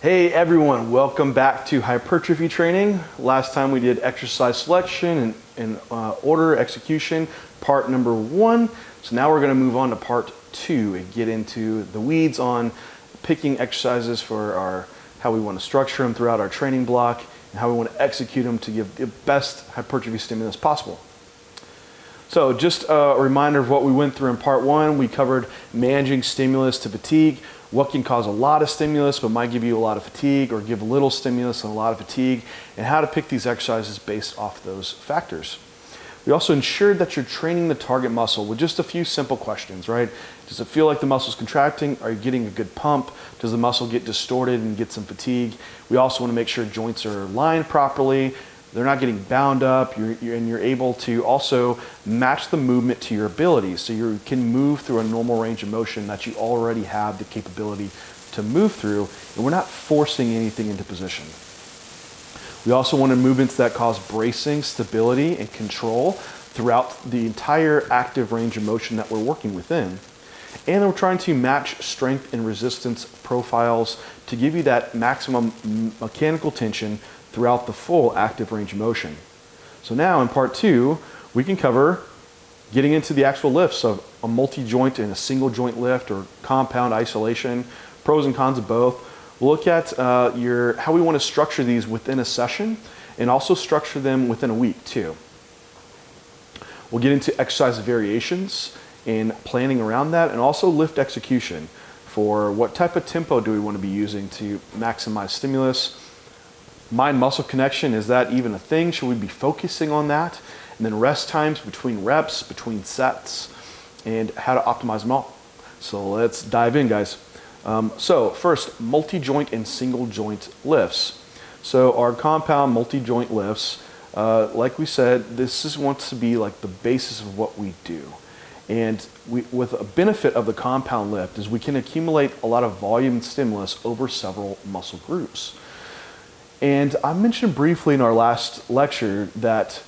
Hey everyone, welcome back to hypertrophy training. Last time we did exercise selection and order execution, part number 1. So now we're going to move on to part 2 and get into the weeds on picking exercises for how we want to structure them throughout our training block and how we want to execute them to give the best hypertrophy stimulus possible. So just a reminder of what we went through in part 1. We covered managing stimulus to fatigue, what can cause a lot of stimulus but might give you a lot of fatigue, or give little stimulus and a lot of fatigue, and how to pick these exercises based off those factors. We also ensured that you're training the target muscle with just a few simple questions, right? Does it feel like the muscle's contracting? Are you getting a good pump? Does the muscle get distorted and get some fatigue? We also want to make sure joints are aligned properly, they're not getting bound up, and you're able to also match the movement to your abilities, so you can move through a normal range of motion that you already have the capability to move through, and we're not forcing anything into position. We also wanted movements that cause bracing, stability, and control throughout the entire active range of motion that we're working within. And we're trying to match strength and resistance profiles to give you that maximum mechanical tension throughout the full active range of motion. So now in part 2, we can cover getting into the actual lifts of a multi-joint and a single joint lift or compound isolation, pros and cons of both. We'll look at how we want to structure these within a session and also structure them within a week too. We'll get into exercise variations and planning around that, and also lift execution for what type of tempo do we want to be using to maximize stimulus. Mind-muscle connection, is that even a thing? Should we be focusing on that? And then rest times between reps, between sets, and how to optimize them all. So let's dive in, guys. So first, multi-joint and single joint lifts. So our compound multi-joint lifts, like we said, this wants to be like the basis of what we do. And with a benefit of the compound lift is we can accumulate a lot of volume and stimulus over several muscle groups. And I mentioned briefly in our last lecture that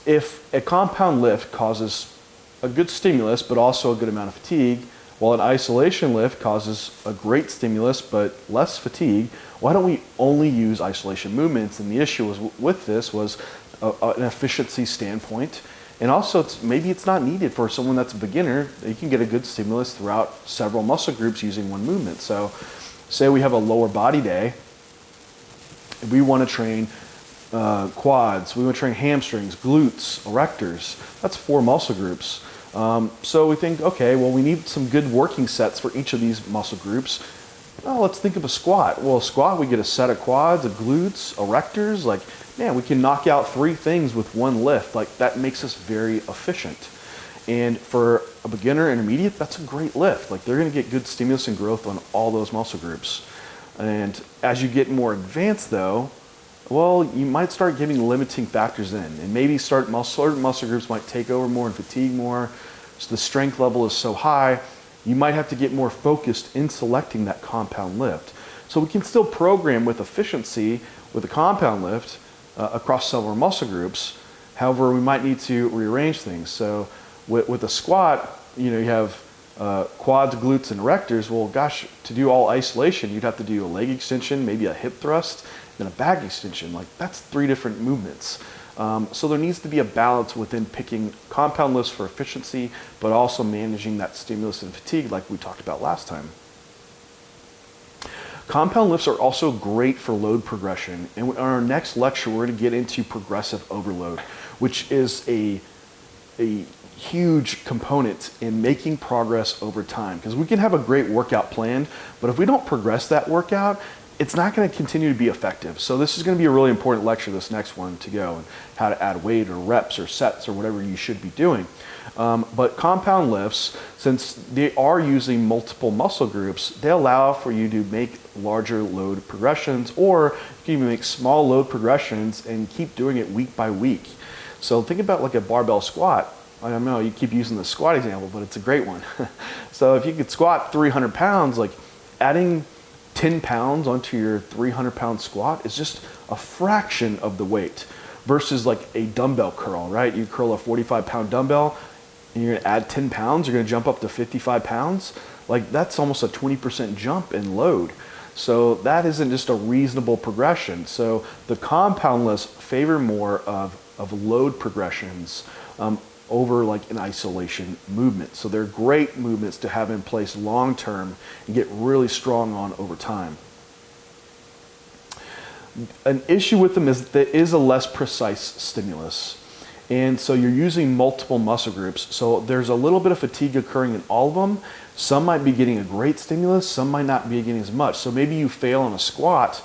if a compound lift causes a good stimulus but also a good amount of fatigue, while an isolation lift causes a great stimulus but less fatigue, why don't we only use isolation movements? And the issue with this was an efficiency standpoint. And also, maybe it's not needed for someone that's a beginner. You can get a good stimulus throughout several muscle groups using one movement. So say we have a lower body day. We want to train quads, we want to train hamstrings, glutes, erectors. That's 4 muscle groups. So we think, okay, well, we need some good working sets for each of these muscle groups. Well, let's think of a squat. Well, a squat, we get a set of quads, of glutes, erectors. Like, man, we can knock out 3 things with one lift. Like, that makes us very efficient. And for a beginner, intermediate, that's a great lift. Like, they're going to get good stimulus and growth on all those muscle groups. And as you get more advanced though, well, you might start giving limiting factors in, and maybe certain muscle groups might take over more and fatigue more. So the strength level is so high, you might have to get more focused in selecting that compound lift. So we can still program with efficiency with a compound lift across several muscle groups. However, we might need to rearrange things. So with a squat, you have quads, glutes, and erectors. Well, gosh, to do all isolation, you'd have to do a leg extension, maybe a hip thrust, then a back extension. Like, that's 3 different movements. So there needs to be a balance within picking compound lifts for efficiency, but also managing that stimulus and fatigue like we talked about last time. Compound lifts are also great for load progression. And in our next lecture, we're going to get into progressive overload, which is a huge component in making progress over time, because we can have a great workout planned, but if we don't progress that workout, it's not going to continue to be effective. So this is going to be a really important lecture, this next one, to go, and how to add weight or reps or sets or whatever you should be doing. But compound lifts, since they are using multiple muscle groups, they allow for you to make larger load progressions, or you can even make small load progressions and keep doing it week by week. So think about like a barbell squat. I don't know, you keep using the squat example, but it's a great one. So if you could squat 300 pounds, like adding 10 pounds onto your 300-pound squat is just a fraction of the weight versus like a dumbbell curl, right? You curl a 45-pound dumbbell and you're gonna add 10 pounds, you're gonna jump up to 55 pounds. Like, that's almost a 20% jump in load. So that isn't just a reasonable progression. So the compound lifts favor more of load progressions over like an isolation movement. So they're great movements to have in place long term and get really strong on over time. An issue with them is that there is a less precise stimulus. And so you're using multiple muscle groups. So there's a little bit of fatigue occurring in all of them. Some might be getting a great stimulus, some might not be getting as much. So maybe you fail on a squat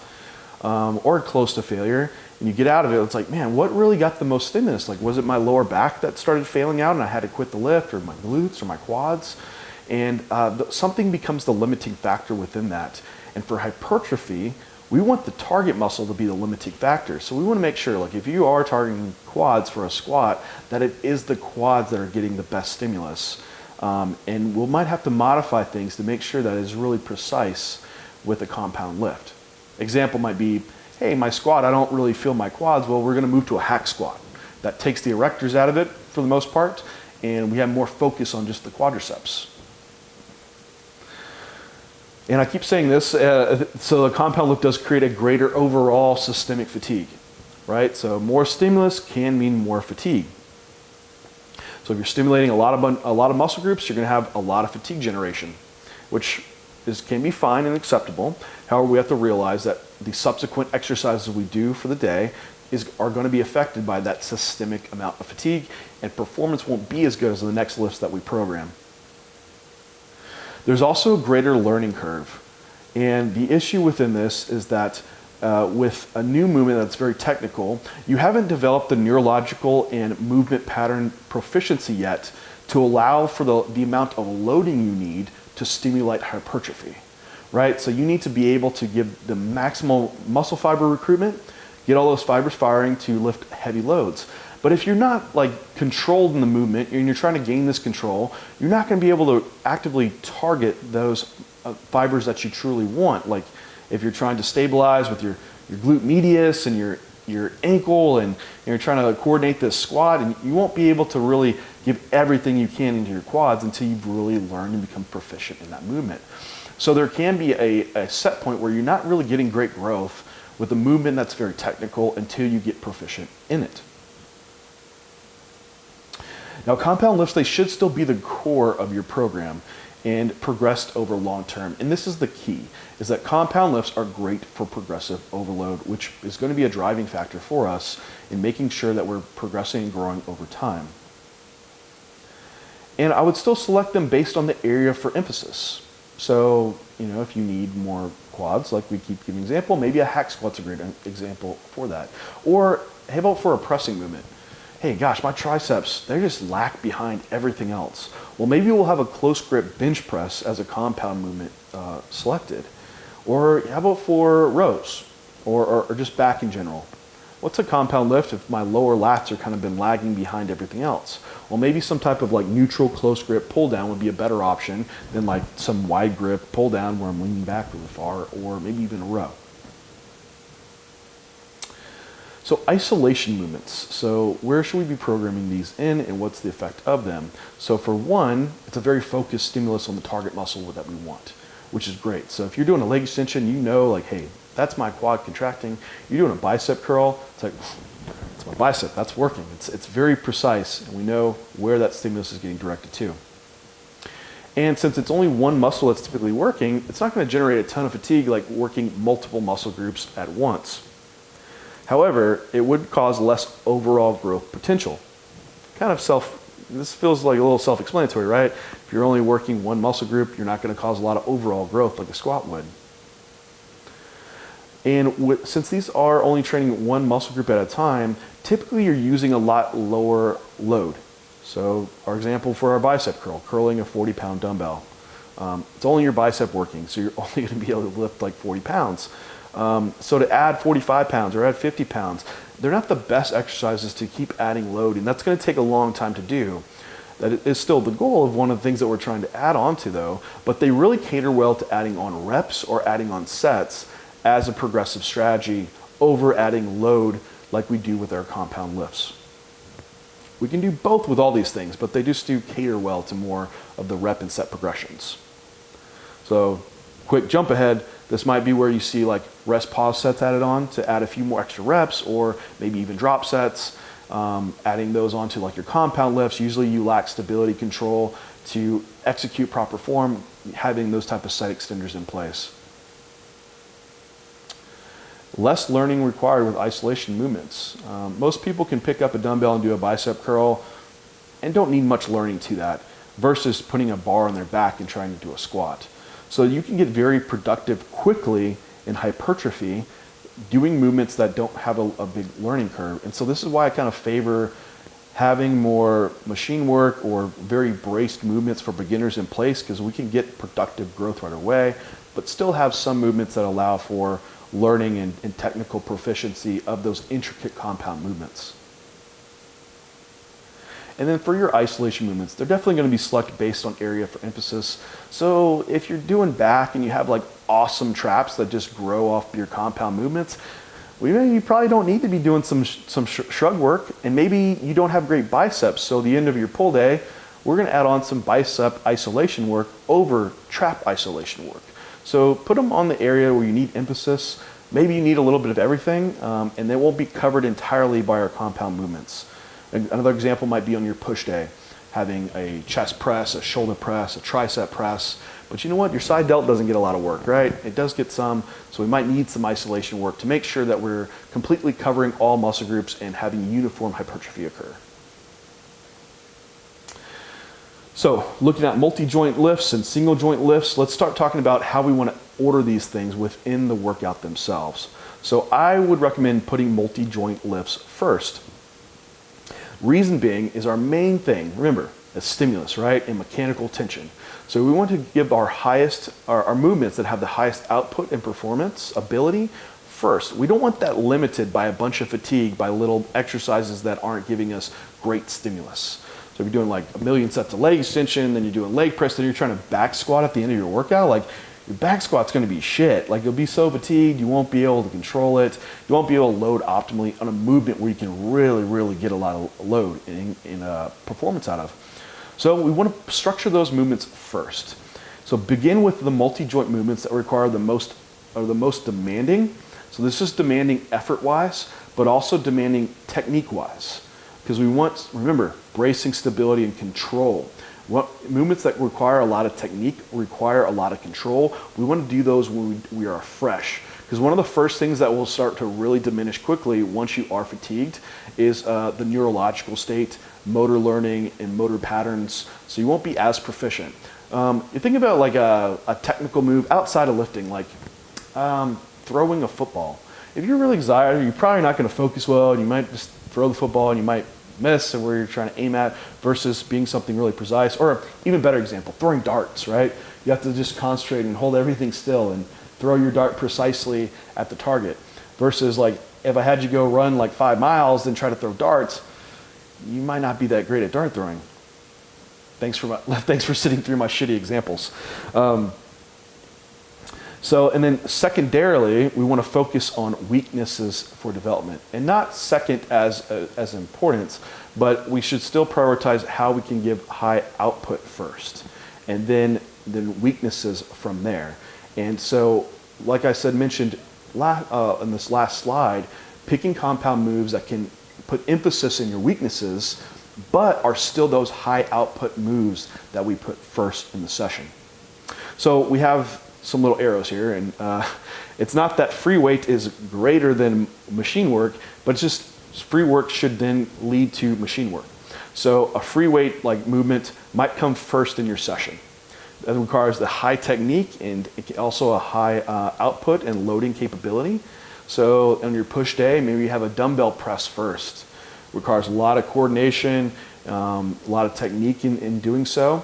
or close to failure, and you get out of it, it's like, man, what really got the most stimulus? Like, was it my lower back that started failing out and I had to quit the lift, or my glutes or my quads? And something becomes the limiting factor within that. And for hypertrophy, we want the target muscle to be the limiting factor. So we want to make sure, like if you are targeting quads for a squat, that it is the quads that are getting the best stimulus. And we might have to modify things to make sure that it's really precise with a compound lift. Example might be, hey, my squat, I don't really feel my quads. Well, we're going to move to a hack squat. That takes the erectors out of it for the most part, and we have more focus on just the quadriceps. And I keep saying this, so the compound lift does create a greater overall systemic fatigue, right? So more stimulus can mean more fatigue. So if you're stimulating a lot of muscle groups, you're going to have a lot of fatigue generation, which can be fine and acceptable. However, we have to realize that the subsequent exercises we do for the day are going to be affected by that systemic amount of fatigue, and performance won't be as good as the next lifts that we program. There's also a greater learning curve. And the issue within this is that with a new movement that's very technical, you haven't developed the neurological and movement pattern proficiency yet to allow for the amount of loading you need to stimulate hypertrophy, right? So you need to be able to give the maximal muscle fiber recruitment, get all those fibers firing to lift heavy loads. But if you're not like controlled in the movement and you're trying to gain this control, you're not going to be able to actively target those fibers that you truly want. Like if you're trying to stabilize with your glute medius and your ankle, and you're trying to coordinate this squat, and you won't be able to really give everything you can into your quads until you've really learned and become proficient in that movement. So there can be a set point where you're not really getting great growth with a movement that's very technical until you get proficient in it. Now, compound lifts, they should still be the core of your program and progressed over long term. And this is the key, is that compound lifts are great for progressive overload, which is going to be a driving factor for us in making sure that we're progressing and growing over time. And I would still select them based on the area for emphasis. So, if you need more quads, like we keep giving example, maybe a hack squat's a great example for that. Or how about for a pressing movement? Hey, gosh, my triceps, they just lag behind everything else. Well, maybe we'll have a close grip bench press as a compound movement selected. Or how about for rows or just back in general? What's a compound lift if my lower lats are kind of been lagging behind everything else? Well, maybe some type of like neutral close grip pull down would be a better option than like some wide grip pull down where I'm leaning back really far, or maybe even a row. So isolation movements. So where should we be programming these in, and what's the effect of them? So for one, it's a very focused stimulus on the target muscle that we want, which is great. So if you're doing a leg extension, like, hey, that's my quad contracting. You're doing a bicep curl, it's like, it's my bicep, that's working. It's very precise, and we know where that stimulus is getting directed to. And since it's only one muscle that's typically working, it's not going to generate a ton of fatigue like working multiple muscle groups at once. However, it would cause less overall growth potential. This feels like a little self-explanatory, right? If you're only working one muscle group, you're not going to cause a lot of overall growth like a squat would. And since these are only training one muscle group at a time, typically you're using a lot lower load. So our example for our bicep curl, curling a 40-pound dumbbell. It's only your bicep working, so you're only going to be able to lift like 40 pounds. So to add 45 pounds or add 50 pounds, they're not the best exercises to keep adding load, and that's going to take a long time to do. That is still the goal of one of the things that we're trying to add on to though, but they really cater well to adding on reps or adding on sets as a progressive strategy over adding load like we do with our compound lifts. We can do both with all these things, but they just do cater well to more of the rep and set progressions. So quick jump ahead. This might be where you see like rest pause sets added on to add a few more extra reps, or maybe even drop sets, adding those onto like your compound lifts. Usually you lack stability control to execute proper form, having those type of set extenders in place. Less learning required with isolation movements. Most people can pick up a dumbbell and do a bicep curl and don't need much learning to that, versus putting a bar on their back and trying to do a squat. So you can get very productive quickly in hypertrophy doing movements that don't have a big learning curve. And so this is why I kind of favor having more machine work or very braced movements for beginners in place, because we can get productive growth right away, but still have some movements that allow for learning and technical proficiency of those intricate compound movements. And then for your isolation movements, they're definitely going to be selected based on area for emphasis. So if you're doing back and you have like awesome traps that just grow off your compound movements, you probably don't need to be doing some shrug work, and maybe you don't have great biceps. So the end of your pull day, we're going to add on some bicep isolation work over trap isolation work. So put them on the area where you need emphasis. Maybe you need a little bit of everything, and they won't be covered entirely by our compound movements. Another example might be on your push day, having a chest press, a shoulder press, a tricep press. But you know what? Your side delt doesn't get a lot of work, right? It does get some, so we might need some isolation work to make sure that we're completely covering all muscle groups and having uniform hypertrophy occur. So looking at multi-joint lifts and single joint lifts, let's start talking about how we want to order these things within the workout themselves. So I would recommend putting multi-joint lifts first. Reason being is our main thing, remember, is stimulus, right? And mechanical tension. So we want to give our movements that have the highest output and performance ability first. We don't want that limited by a bunch of fatigue, by little exercises that aren't giving us great stimulus. So if you're doing like a million sets of leg extension, then you're doing leg press, then you're trying to back squat at the end of your workout, like your back squat's going to be shit. Like you'll be so fatigued, you won't be able to control it. You won't be able to load optimally on a movement where you can really get a lot of load in performance out of. So we want to structure those movements first. So begin with the multi-joint movements that require the most demanding. So this is demanding effort-wise, but also demanding technique-wise. Because we want, remember, bracing, stability, and control. Movements that require a lot of technique, require a lot of control, we want to do those when we are fresh. Because one of the first things that will start to really diminish quickly once you are fatigued is the neurological state, motor learning, and motor patterns. So you won't be as proficient. You think about like a technical move outside of lifting, like throwing a football. If you're really excited, you're probably not going to focus well, and you might just throw the football and you might miss where you're trying to aim at, versus being something really precise. Or even better example, throwing darts, right? You have to just concentrate and hold everything still and throw your dart precisely at the target. Versus like if I had you go run like 5 miles and try to throw darts, you might not be that great at dart throwing. Thanks for sitting through my shitty examples. And then secondarily, we want to focus on weaknesses for development, and not second as importance, but we should still prioritize how we can give high output first, and then weaknesses from there. And so, like I mentioned in this last slide, picking compound moves that can put emphasis in your weaknesses, but are still those high output moves that we put first in the session. So we have some little arrows here, and it's not that free weight is greater than machine work, but it's just free work should then lead to machine work. So a free weight like movement might come first in your session. That requires the high technique and also a high output and loading capability. So on your push day, maybe you have a dumbbell press first. Requires a lot of coordination, a lot of technique in doing so.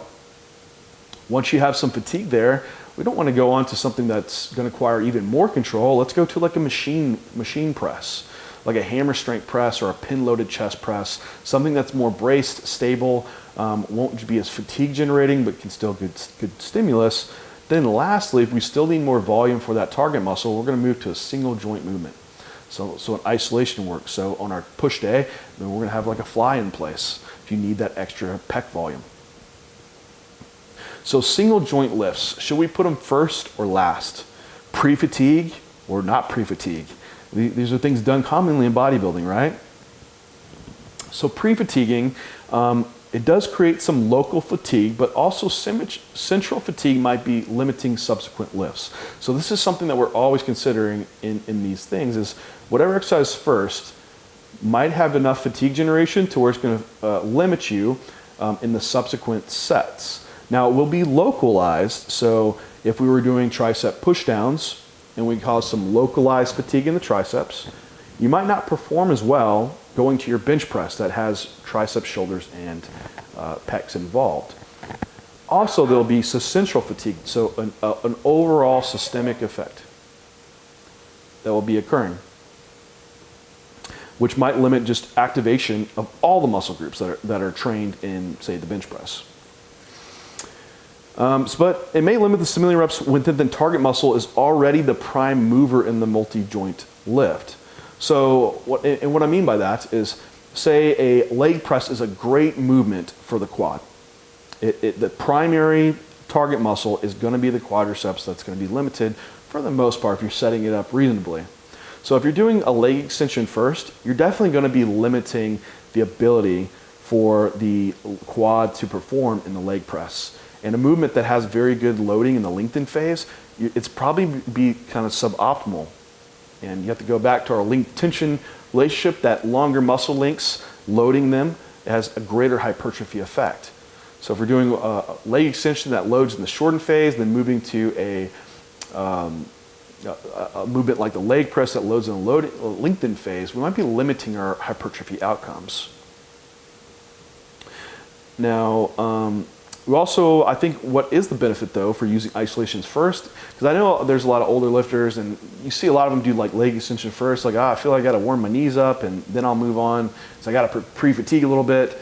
Once you have some fatigue there, we don't want to go on to something that's going to require even more control. Let's go to like a machine press, like a hammer strength press or a pin-loaded chest press, something that's more braced, stable, won't be as fatigue generating, but can still good stimulus. Then lastly, if we still need more volume for that target muscle, we're going to move to a single joint movement. So an isolation work. So on our push day, then we're going to have like a fly in place if you need that extra pec volume. So single joint lifts, should we put them first or last? pre-fatigue or not pre-fatigue. These are things done commonly in bodybuilding, right? So pre-fatiguing, it does create some local fatigue, but also central fatigue might be limiting subsequent lifts. So this is something that we're always considering in these things is whatever exercise first might have enough fatigue generation to where it's going to limit you in the subsequent sets. Now it will be localized, so if we were doing tricep push downs and we cause some localized fatigue in the triceps, you might not perform as well going to your bench press that has triceps, shoulders, and pecs involved. Also, there'll be central fatigue, so an overall systemic effect that will be occurring, which might limit just activation of all the muscle groups that are trained in, say, the bench press. But it may limit the stimulating reps when the target muscle is already the prime mover in the multi-joint lift. So what I mean by that is, say a leg press is a great movement for the quad. The primary target muscle is going to be the quadriceps. That's going to be limited for the most part if you're setting it up reasonably. So if you're doing a leg extension first, you're definitely going to be limiting the ability for the quad to perform in the leg press. And a movement that has very good loading in the lengthened phase, it's probably be kind of suboptimal. And you have to go back to our length tension relationship, that longer muscle lengths, loading them has a greater hypertrophy effect. So if we're doing a leg extension that loads in the shortened phase, then moving to a movement like the leg press that loads in the lengthened phase, we might be limiting our hypertrophy outcomes. Now, we also, I think, what is the benefit though for using isolations first? Because I know there's a lot of older lifters, and you see a lot of them do like leg extension first, like, I feel like I got to warm my knees up, and then I'll move on. So I got to pre-fatigue a little bit,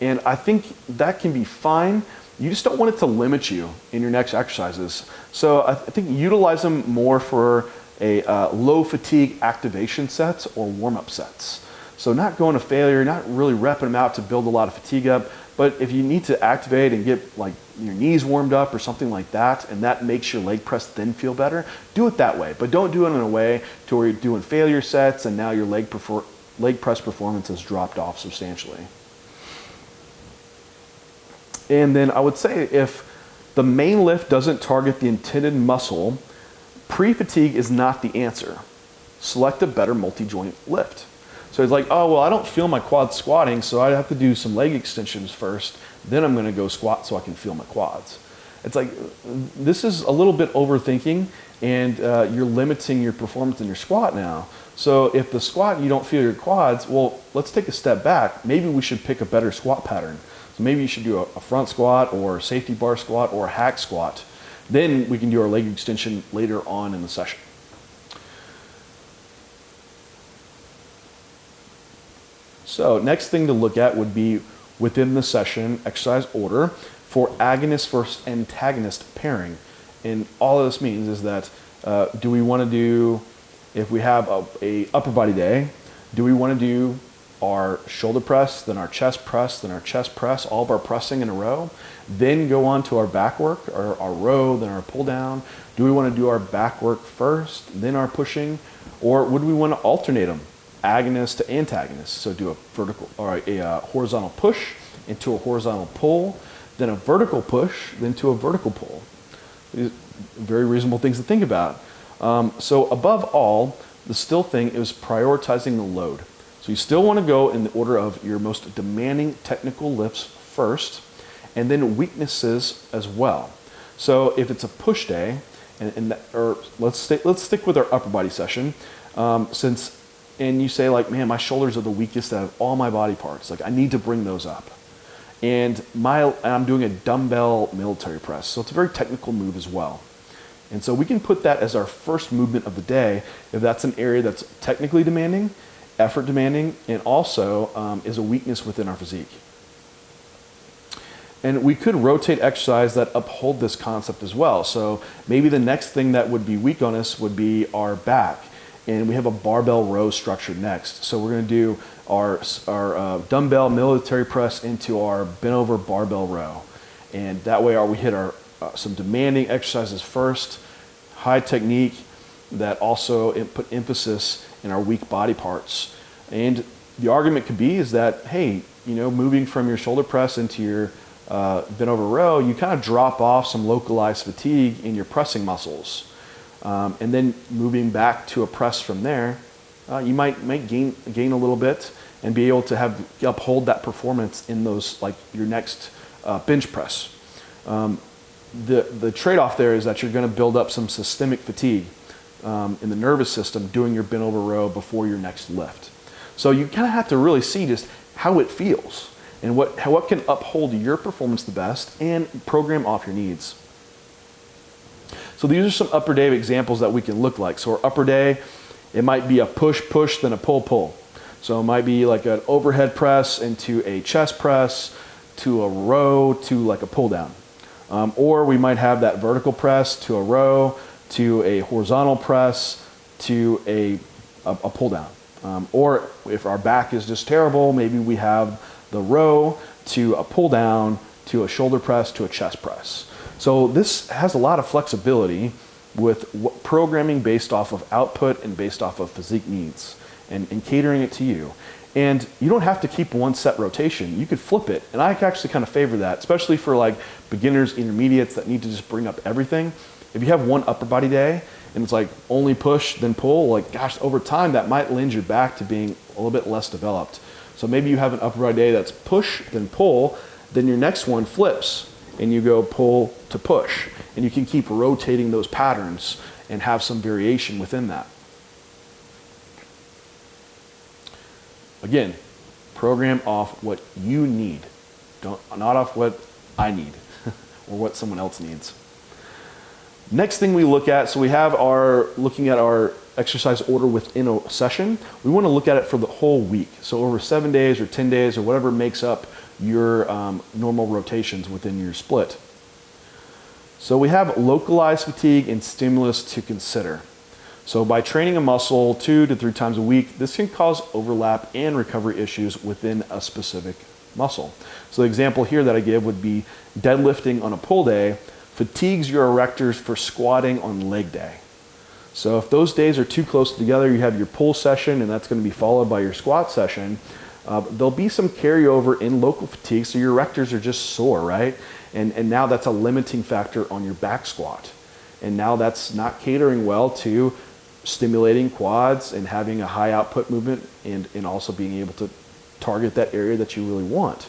and I think that can be fine. You just don't want it to limit you in your next exercises. So I think utilize them more for a low fatigue activation sets or warm-up sets. So not going to failure, not really repping them out to build a lot of fatigue up. But if you need to activate and get like your knees warmed up or something like that, and that makes your leg press then feel better, do it that way. But don't do it in a way to where you're doing failure sets and now your leg press performance has dropped off substantially. And then I would say if the main lift doesn't target the intended muscle, pre-fatigue is not the answer. Select a better multi-joint lift. So it's like, oh, well, I don't feel my quads squatting, so I have to do some leg extensions first. Then I'm going to go squat so I can feel my quads. It's like, this is a little bit overthinking, and you're limiting your performance in your squat now. So if the squat, you don't feel your quads, well, let's take a step back. Maybe we should pick a better squat pattern. So maybe you should do a front squat or a safety bar squat or a hack squat. Then we can do our leg extension later on in the session. So next thing to look at would be within the session exercise order for agonist versus antagonist pairing. And all this means is that do we want to do, if we have a upper body day, do we want to do our shoulder press, then our chest press, then our chest press, all of our pressing in a row, then go on to our back work, or our row, then our pull down? Do we want to do our back work first, then our pushing, or would we want to alternate them? Agonist to antagonist. So do a vertical or a horizontal push into a horizontal pull, then a vertical push, then to a vertical pull. These very reasonable things to think about. So above all, the still thing is prioritizing the load. So you still want to go in the order of your most demanding technical lifts first, and then weaknesses as well. So if it's a push day, or let's stick with our upper body session, and you say like, man, my shoulders are the weakest out of all my body parts. Like I need to bring those up. And I'm doing a dumbbell military press. So it's a very technical move as well. And so we can put that as our first movement of the day if that's an area that's technically demanding, effort demanding, and also is a weakness within our physique. And we could rotate exercise that uphold this concept as well. So maybe the next thing that would be weak on us would be our back. And we have a barbell row structure next. So we're going to do our dumbbell military press into our bent over barbell row. And that way we hit our some demanding exercises first, high technique, that also put emphasis in our weak body parts. And the argument could be is that, hey, moving from your shoulder press into your bent over row, you kind of drop off some localized fatigue in your pressing muscles. And then moving back to a press from there, you might gain a little bit and be able to uphold that performance in those, like your next bench press. The trade-off there is that you're going to build up some systemic fatigue in the nervous system doing your bent over row before your next lift. So you kind of have to really see just how it feels and what can uphold your performance the best and program off your needs. So these are some upper day examples that we can look like. So our upper day, it might be a push, then a pull. So it might be like an overhead press into a chest press, to a row, to like a pull down. Or we might have that vertical press to a row, to a horizontal press, to a pull down. Or if our back is just terrible, maybe we have the row to a pull down, to a shoulder press, to a chest press. So this has a lot of flexibility with programming based off of output and based off of physique needs and catering it to you. And you don't have to keep one set rotation. You could flip it. And I actually kind of favor that, especially for like beginners, intermediates that need to just bring up everything. If you have one upper body day and it's like only push, then pull, like gosh, over time that might lend your back to being a little bit less developed. So maybe you have an upper body day that's push, then pull, then your next one flips and you go pull to push. And you can keep rotating those patterns and have some variation within that. Again, program off what you need, not off what I need or what someone else needs. Next thing we look at, so we have looking at our exercise order within a session. We want to look at it for the whole week. So over 7 days or 10 days or whatever makes up your normal rotations within your split. So we have localized fatigue and stimulus to consider. So by training a muscle 2 to 3 times a week, this can cause overlap and recovery issues within a specific muscle. So the example here that I give would be deadlifting on a pull day fatigues your erectors for squatting on leg day. So if those days are too close together, you have your pull session and that's going to be followed by your squat session, there'll be some carryover in local fatigue, so your erectors are just sore, right? And now that's a limiting factor on your back squat. And now that's not catering well to stimulating quads and having a high output movement and also being able to target that area that you really want.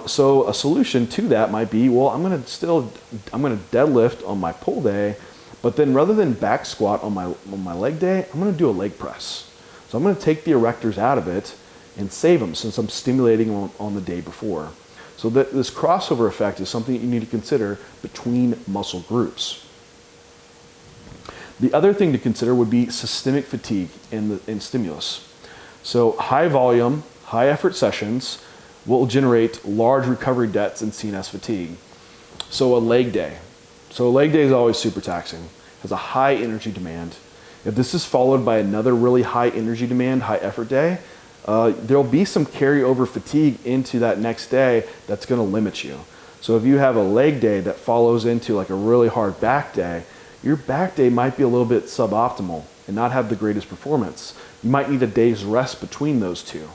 So a solution to that might be, well, I'm going to deadlift on my pull day, but then rather than back squat on my leg day, I'm going to do a leg press. So I'm going to take the erectors out of it and save them since I'm stimulating on the day before. So this crossover effect is something that you need to consider between muscle groups. The other thing to consider would be systemic fatigue and stimulus. So high volume, high effort sessions will generate large recovery debts and CNS fatigue. So a leg day. So a leg day is always super taxing, has a high energy demand. If this is followed by another really high energy demand, high effort day, there'll be some carryover fatigue into that next day that's going to limit you. So if you have a leg day that follows into like a really hard back day, your back day might be a little bit suboptimal and not have the greatest performance. You might need a day's rest between those two.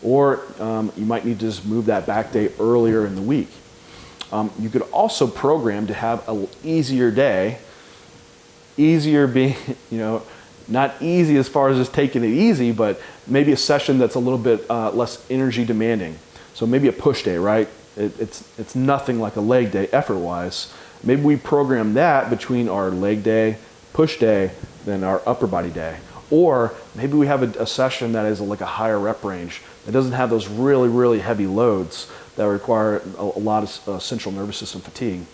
Or you might need to just move that back day earlier in the week. You could also program to have an easier day, easier being, not easy as far as just taking it easy, but maybe a session that's a little bit less energy demanding. So maybe a push day, right? It's nothing like a leg day effort-wise. Maybe we program that between our leg day, push day, then our upper body day. Or maybe we have a session that is like a higher rep range that doesn't have those really, really heavy loads that require a lot of central nervous system fatigue.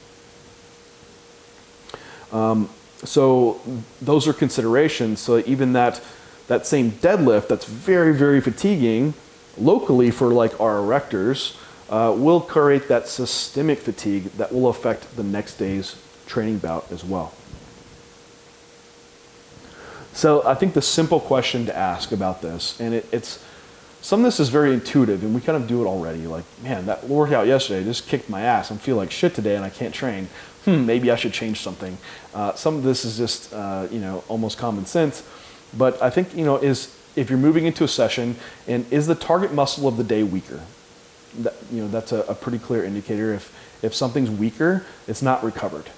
So those are considerations. So even that same deadlift that's very, very fatiguing locally for like our erectors will create that systemic fatigue that will affect the next day's training bout as well. So I think the simple question to ask about this, and it's Some of this is very intuitive, and we kind of do it already. Like, man, that workout yesterday just kicked my ass. I feel like shit today, and I can't train. Maybe I should change something. Some of this is just, almost common sense. But I think, is if you're moving into a session, and is the target muscle of the day weaker? That's a pretty clear indicator. If something's weaker, it's not recovered.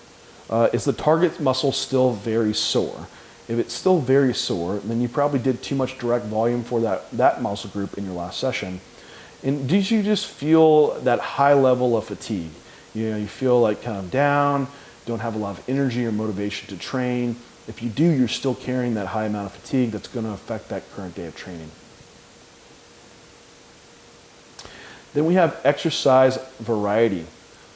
Is the target muscle still very sore? If it's still very sore, then you probably did too much direct volume for that muscle group in your last session. And did you just feel that high level of fatigue? You feel like kind of down, don't have a lot of energy or motivation to train. If you do, you're still carrying that high amount of fatigue that's going to affect that current day of training. Then we have exercise variety.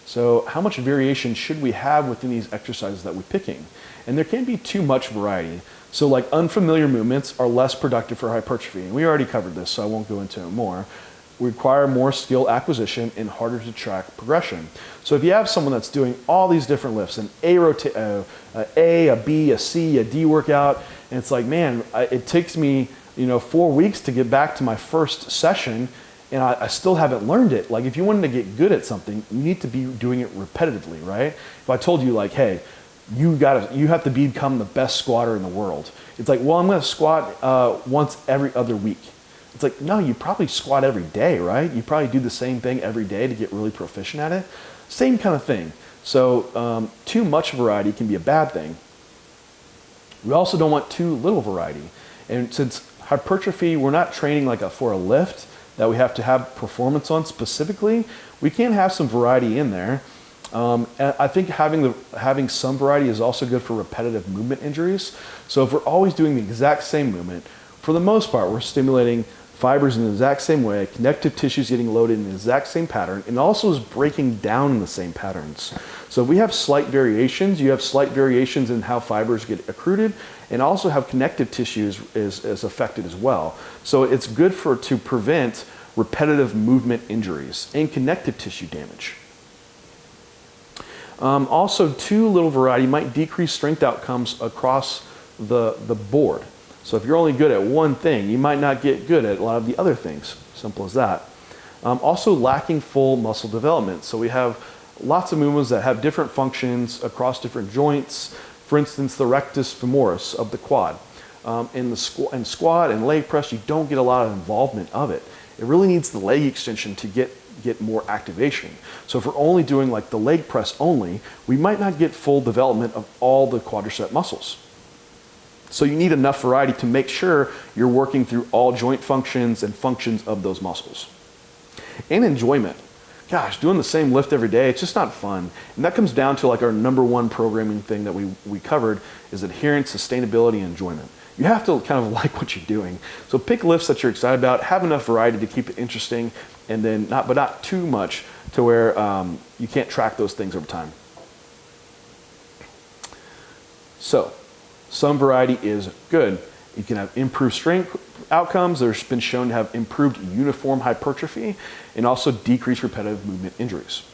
So how much variation should we have within these exercises that we're picking? And there can't be too much variety. So like unfamiliar movements are less productive for hypertrophy. And we already covered this, so I won't go into it more. Require more skill acquisition and harder to track progression. So if you have someone that's doing all these different lifts, an a B, a C, a D workout, and it's like, man, it takes me 4 weeks to get back to my first session, and I still haven't learned it. Like if you wanted to get good at something, you need to be doing it repetitively, right? If I told you like, hey, you have to become the best squatter in the world. It's like, well, I'm going to squat once every other week. It's like, no, you probably squat every day, right? You probably do the same thing every day to get really proficient at it. Same kind of thing. So too much variety can be a bad thing. We also don't want too little variety. And since hypertrophy, we're not training like for a lift that we have to have performance on specifically, we can have some variety in there. And I think having some variety is also good for repetitive movement injuries. So if we're always doing the exact same movement, for the most part, we're stimulating fibers in the exact same way, connective tissues getting loaded in the exact same pattern, and also is breaking down in the same patterns. So if we have slight variations, you have slight variations in how fibers get accreted, and also how connective tissues is affected as well. So it's good to prevent repetitive movement injuries and connective tissue damage. Also, too little variety might decrease strength outcomes across the board. So if you're only good at one thing, you might not get good at a lot of the other things. Simple as that. Also lacking full muscle development. So we have lots of movements that have different functions across different joints. For instance, the rectus femoris of the quad. In squat and leg press, you don't get a lot of involvement of it. It really needs the leg extension to get more activation. So if we're only doing like the leg press only, we might not get full development of all the quadricep muscles. So you need enough variety to make sure you're working through all joint functions and functions of those muscles. And enjoyment. Gosh, doing the same lift every day, it's just not fun. And that comes down to like our number one programming thing that we covered is adherence, sustainability, and enjoyment. You have to kind of like what you're doing. So pick lifts that you're excited about, have enough variety to keep it interesting, and then not too much to where you can't track those things over time. So, some variety is good. You can have improved strength outcomes. There's been shown to have improved uniform hypertrophy and also decreased repetitive movement injuries.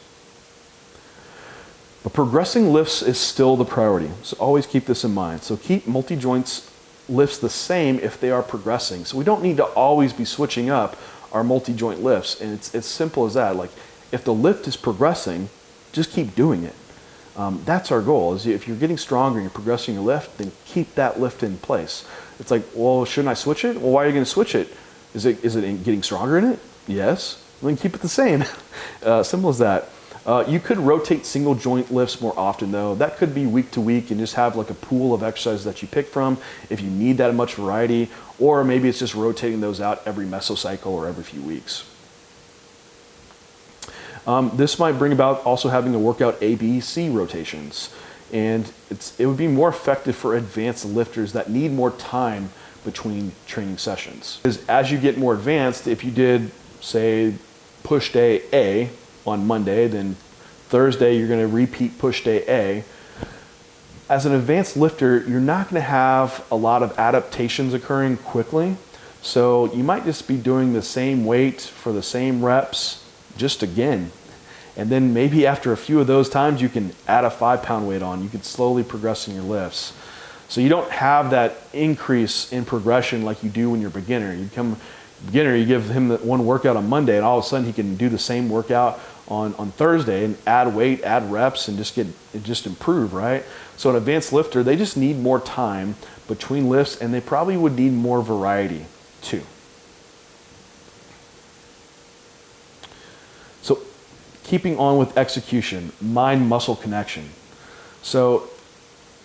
But progressing lifts is still the priority. So always keep this in mind. So keep multi-joints lifts the same if they are progressing. So we don't need to always be switching up our multi-joint lifts. And it's simple as that. Like if the lift is progressing, just keep doing it. That's our goal. Is if you're getting stronger and you're progressing your lift, then keep that lift in place. It's like, well, shouldn't I switch it? Well, why are you going to switch it? Is it getting stronger in it? Yes. Then keep it the same. Simple as that. You could rotate single joint lifts more often though. That could be week to week and just have like a pool of exercises that you pick from if you need that much variety, or maybe it's just rotating those out every mesocycle or every few weeks. This might bring about also having a workout A, B, C rotations. And it would be more effective for advanced lifters that need more time between training sessions. Because as you get more advanced, if you did, say, push day A on Monday, then Thursday you're going to repeat push day A. As an advanced lifter, you're not going to have a lot of adaptations occurring quickly. So you might just be doing the same weight for the same reps just again. And then maybe after a few of those times, you can add a 5-pound weight on. You can slowly progress in your lifts. So you don't have that increase in progression like you do when you're a beginner. beginner, you give him the one workout on Monday, and all of a sudden he can do the same workout on Thursday and add weight, add reps, and just improve, right? So an advanced lifter, they just need more time between lifts, and they probably would need more variety too. So keeping on with execution, mind-muscle connection. So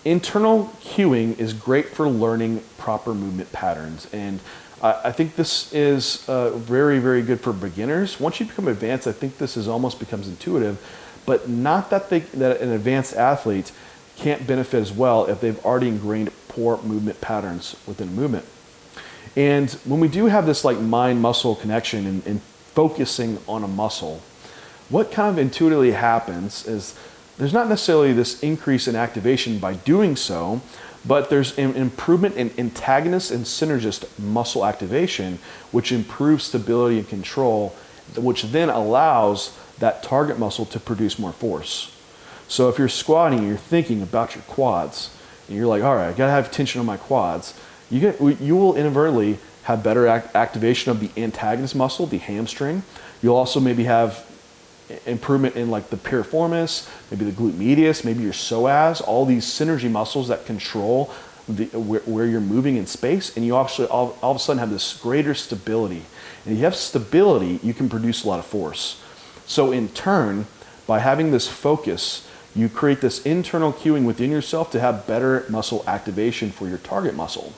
internal cueing is great for learning proper movement patterns, and I think this is very, very good for beginners. Once you become advanced, I think this almost becomes intuitive, but not that that an advanced athlete can't benefit as well if they've already ingrained poor movement patterns within movement. And when we do have this like mind-muscle connection and focusing on a muscle, what kind of intuitively happens is there's not necessarily this increase in activation by doing so, but there's an improvement in antagonist and synergist muscle activation, which improves stability and control, which then allows that target muscle to produce more force. So if you're squatting and you're thinking about your quads, and you're like, all right, I gotta have tension on my quads, you will inadvertently have better activation of the antagonist muscle, the hamstring. You'll also maybe have improvement in like the piriformis, maybe the glute medius, maybe your psoas, all these synergy muscles that control where you're moving in space, and you actually all of a sudden have this greater stability. And if you have stability, you can produce a lot of force. So in turn, by having this focus, you create this internal cueing within yourself to have better muscle activation for your target muscle.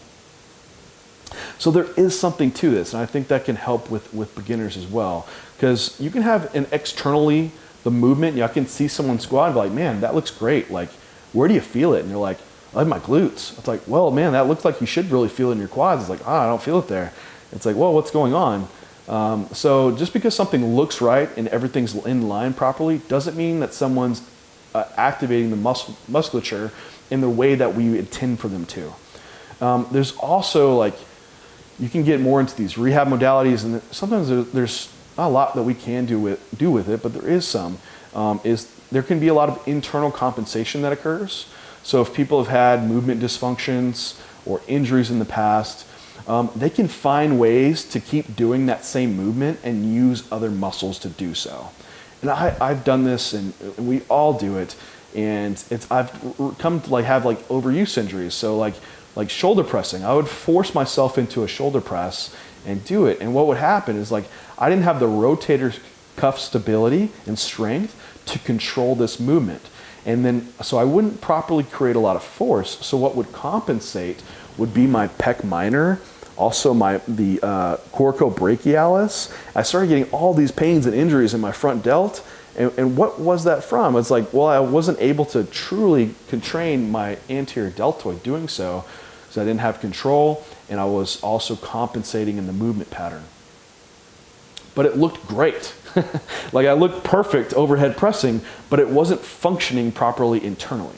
So there is something to this, and I think that can help with beginners as well, because you can have an externally the movement. I can see someone squat and be like, man, that looks great. Like, where do you feel it? And you're like, I have my glutes. It's like, well, man, that looks like you should really feel it in your quads. It's like, I don't feel it there. It's like, well, what's going on? So just because something looks right and everything's in line properly doesn't mean that someone's activating the musculature in the way that we intend for them to. There's also like, you can get more into these rehab modalities, and sometimes there's not a lot that we can do with it, but there is some. There can be a lot of internal compensation that occurs. So if people have had movement dysfunctions or injuries in the past, they can find ways to keep doing that same movement and use other muscles to do so. And I've done this, and we all do it. And I've come to like have like overuse injuries. So like shoulder pressing, I would force myself into a shoulder press and do it. And what would happen is like I didn't have the rotator cuff stability and strength to control this movement. And then, so I wouldn't properly create a lot of force. So what would compensate would be my pec minor, also the coracobrachialis. I started getting all these pains and injuries in my front delt. And what was that from? It's like, well, I wasn't able to truly contrain my anterior deltoid doing so, because I didn't have control, and I was also compensating in the movement pattern. But it looked great. Like I looked perfect overhead pressing, but it wasn't functioning properly internally.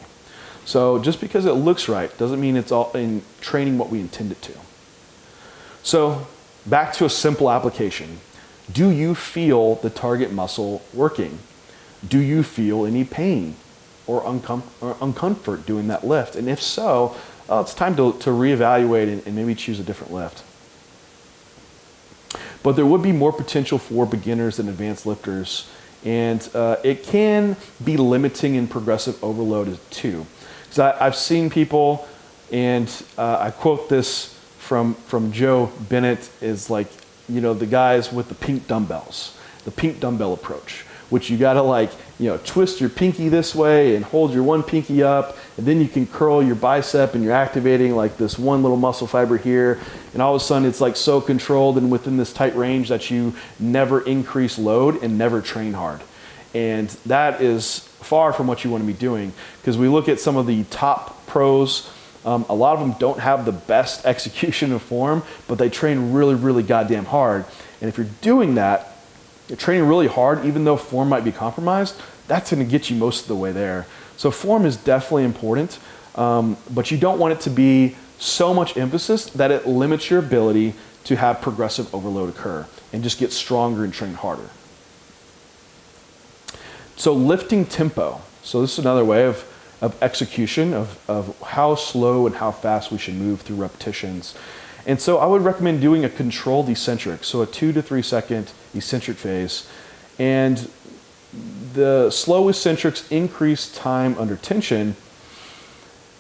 So just because it looks right doesn't mean it's all in training what we intend it to. So back to a simple application. Do you feel the target muscle working? Do you feel any pain or uncomfort doing that lift? And if so, it's time to reevaluate and maybe choose a different lift. But there would be more potential for beginners than advanced lifters, and it can be limiting in progressive overload too. Because I've seen people, and I quote this from Joe Bennett, is like, you know, the guys with the pink dumbbells, the pink dumbbell approach, which you gotta like, you know, twist your pinky this way and hold your one pinky up, and then you can curl your bicep and you're activating like this one little muscle fiber here, and all of a sudden it's like so controlled and within this tight range that you never increase load and never train hard. And that is far from what you want to be doing, because we look at some of the top pros, a lot of them don't have the best execution of form, but they train really, really goddamn hard. And if you're doing that, you're training really hard, even though form might be compromised, that's going to get you most of the way there. So form is definitely important, but you don't want it to be so much emphasis that it limits your ability to have progressive overload occur and just get stronger and train harder. So lifting tempo. So this is another way of execution, of how slow and how fast we should move through repetitions. And so I would recommend doing a controlled eccentric, so a 2 to 3 second eccentric phase. And the slow eccentrics increase time under tension,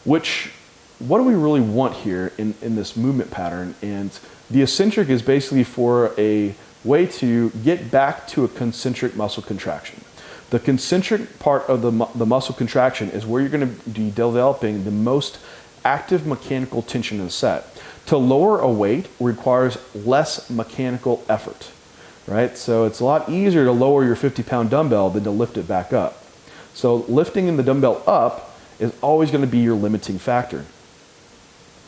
which, what do we really want here in this movement pattern? And the eccentric is basically for a way to get back to a concentric muscle contraction. The concentric part of the muscle contraction is where you're going to be developing the most active mechanical tension in the set. To lower a weight requires less mechanical effort, right? So it's a lot easier to lower your 50-pound dumbbell than to lift it back up. So lifting the dumbbell up is always going to be your limiting factor.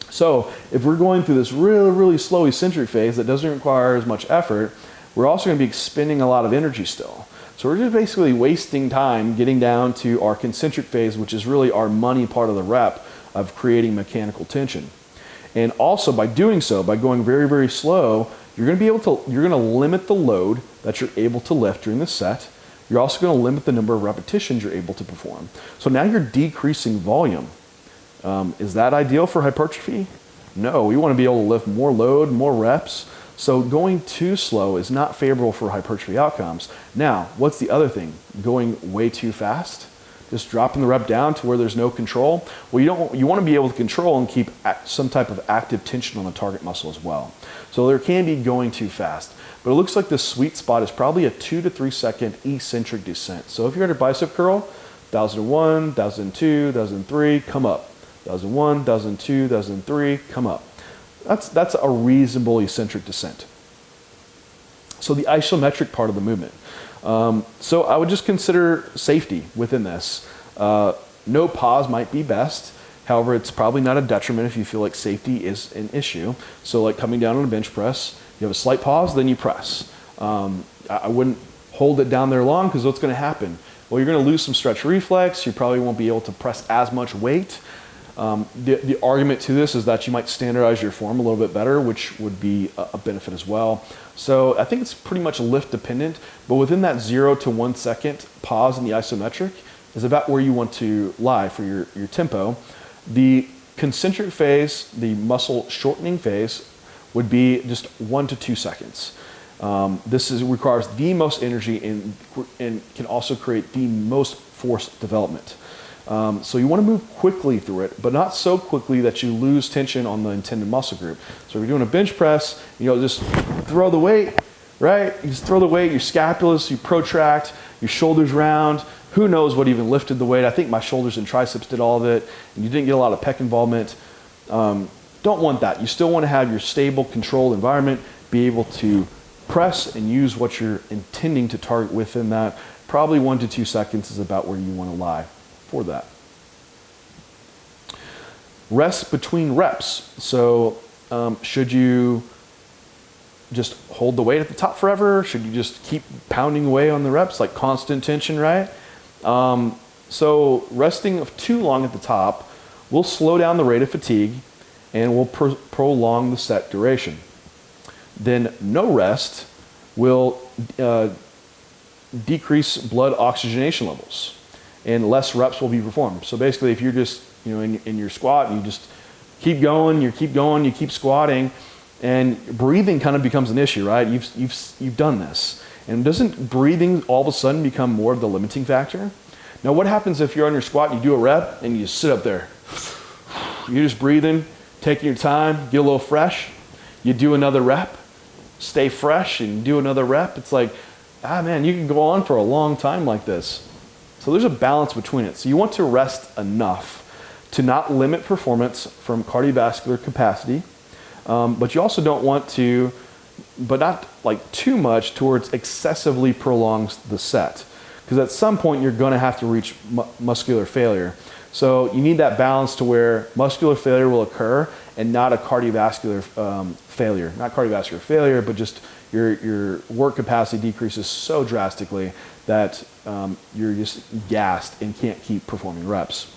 So if we're going through this really, really slow eccentric phase that doesn't require as much effort, we're also going to be expending a lot of energy still. So we're just basically wasting time getting down to our concentric phase, which is really our money part of the rep of creating mechanical tension. And also by doing so, by going very, very slow, you're going to limit the load that you're able to lift during the set. You're also going to limit the number of repetitions you're able to perform. So now you're decreasing volume. Is that ideal for hypertrophy? No, we want to be able to lift more load, more reps. So going too slow is not favorable for hypertrophy outcomes. Now, what's the other thing? Going way too fast? Just dropping the rep down to where there's no control? Well, you want to be able to control and keep some type of active tension on the target muscle as well. So there can be going too fast. But it looks like the sweet spot is probably a 2 to 3 second eccentric descent. So if you're at a bicep curl, 1001, 1002, 1003, come up. 1001, 1002, 1003, come up. That's a reasonable eccentric descent. So the isometric part of the movement. So I would just consider safety within this. No pause might be best. However, it's probably not a detriment if you feel like safety is an issue. So like coming down on a bench press, you have a slight pause, then you press. I wouldn't hold it down there long because what's going to happen? Well, you're going to lose some stretch reflex. You probably won't be able to press as much weight. The argument to this is that you might standardize your form a little bit better, which would be a benefit as well. So I think it's pretty much lift dependent, but within that 0 to 1 second pause in the isometric is about where you want to lie for your tempo. The concentric phase, the muscle shortening phase, would be just 1 to 2 seconds. This requires the most energy and can also create the most force development. So you want to move quickly through it, but not so quickly that you lose tension on the intended muscle group. So if you're doing a bench press, just throw the weight, right? You just throw the weight, your scapulus, you protract, your shoulders round. Who knows what even lifted the weight? I think my shoulders and triceps did all of it, and you didn't get a lot of pec involvement. Don't want that. You still want to have your stable, controlled environment, be able to press and use what you're intending to target within that. Probably 1 to 2 seconds is about where you want to lie for that. Rest between reps. So should you just hold the weight at the top forever? Should you just keep pounding away on the reps, like constant tension, right? So resting too long at the top will slow down the rate of fatigue and will prolong the set duration. Then no rest will decrease blood oxygenation levels and less reps will be performed. So basically if you're just in your squat and you just keep going, you keep squatting, and breathing kind of becomes an issue, right? You've done this. And doesn't breathing all of a sudden become more of the limiting factor? Now what happens if you're on your squat and you do a rep and you just sit up there? You're just breathing, taking your time, get a little fresh. You do another rep, stay fresh and do another rep. It's like, man, you can go on for a long time like this. So there's a balance between it. So you want to rest enough to not limit performance from cardiovascular capacity, but you also don't want to, but not like too much towards excessively prolongs the set. Because at some point you're going to have to reach muscular failure. So you need that balance to where muscular failure will occur and not a cardiovascular failure. Not cardiovascular failure, but just your work capacity decreases so drastically that you're just gassed and can't keep performing reps.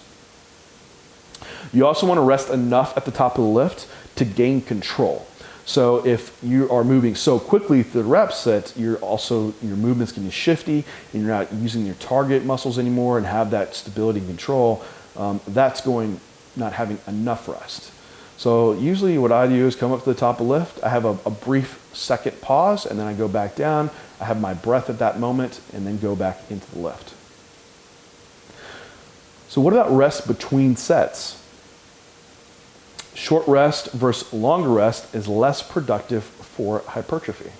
You also want to rest enough at the top of the lift to gain control. So if you are moving so quickly through the reps that your movements can be shifty and you're not using your target muscles anymore and have that stability and control, that's not having enough rest. So usually what I do is come up to the top of the lift, I have a brief second pause, and then I go back down. I have my breath at that moment, and then go back into the lift. So what about rest between sets? Short rest versus longer rest is less productive for hypertrophy.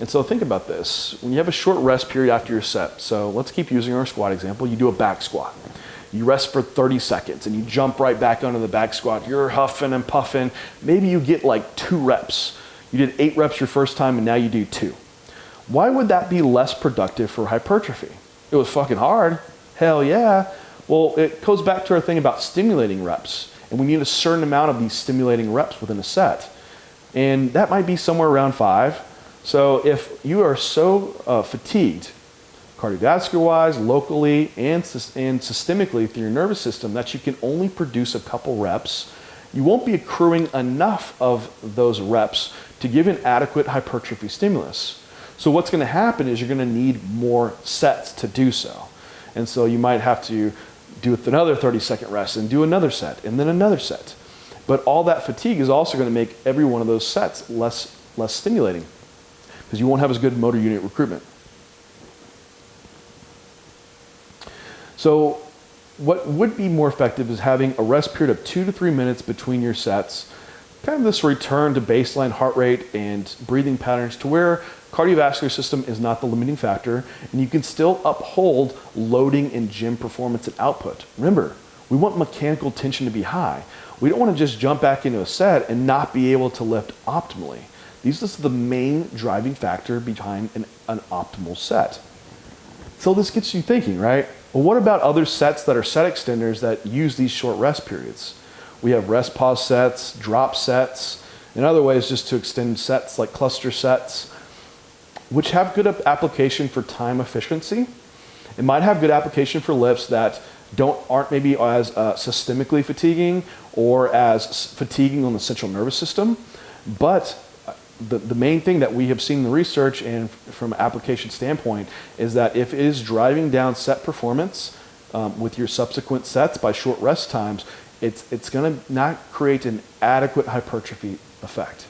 And so think about this. When you have a short rest period after your set, so let's keep using our squat example, you do a back squat. You rest for 30 seconds and you jump right back onto the back squat. You're huffing and puffing. Maybe you get like 2 reps. You did 8 reps your first time and now you do 2. Why would that be less productive for hypertrophy? It was fucking hard. Hell yeah. Well, it goes back to our thing about stimulating reps. And we need a certain amount of these stimulating reps within a set. And that might be somewhere around 5. So if you are so fatigued, cardiovascular-wise, locally, and systemically through your nervous system, that you can only produce a couple reps, you won't be accruing enough of those reps to give an adequate hypertrophy stimulus. So what's going to happen is you're going to need more sets to do so. And so you might have to do another 30-second rest and do another set and then another set. But all that fatigue is also going to make every one of those sets less stimulating because you won't have as good motor unit recruitment. So what would be more effective is having a rest period of 2 to 3 minutes between your sets, kind of this return to baseline heart rate and breathing patterns to where cardiovascular system is not the limiting factor, and you can still uphold loading in gym performance and output. Remember, we want mechanical tension to be high. We don't want to just jump back into a set and not be able to lift optimally. These are the main driving factor behind an optimal set. So this gets you thinking, right? Well, what about other sets that are set extenders that use these short rest periods? We have rest pause sets, drop sets, and other ways just to extend sets like cluster sets, which have good application for time efficiency. It might have good application for lifts that aren't maybe as systemically fatiguing or as fatiguing on the central nervous system. But the main thing that we have seen in the research and from an application standpoint is that if it is driving down set performance with your subsequent sets by short rest times, it's going to not create an adequate hypertrophy effect.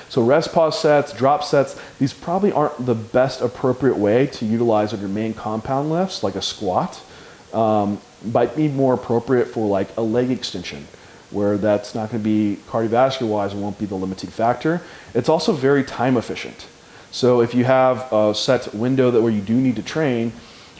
So rest pause sets, drop sets, these probably aren't the best appropriate way to utilize on your main compound lifts, like a squat. Might be more appropriate for like a leg extension, where that's not going to be cardiovascular wise and won't be the limiting factor. It's also very time efficient. So if you have a set window where you do need to train,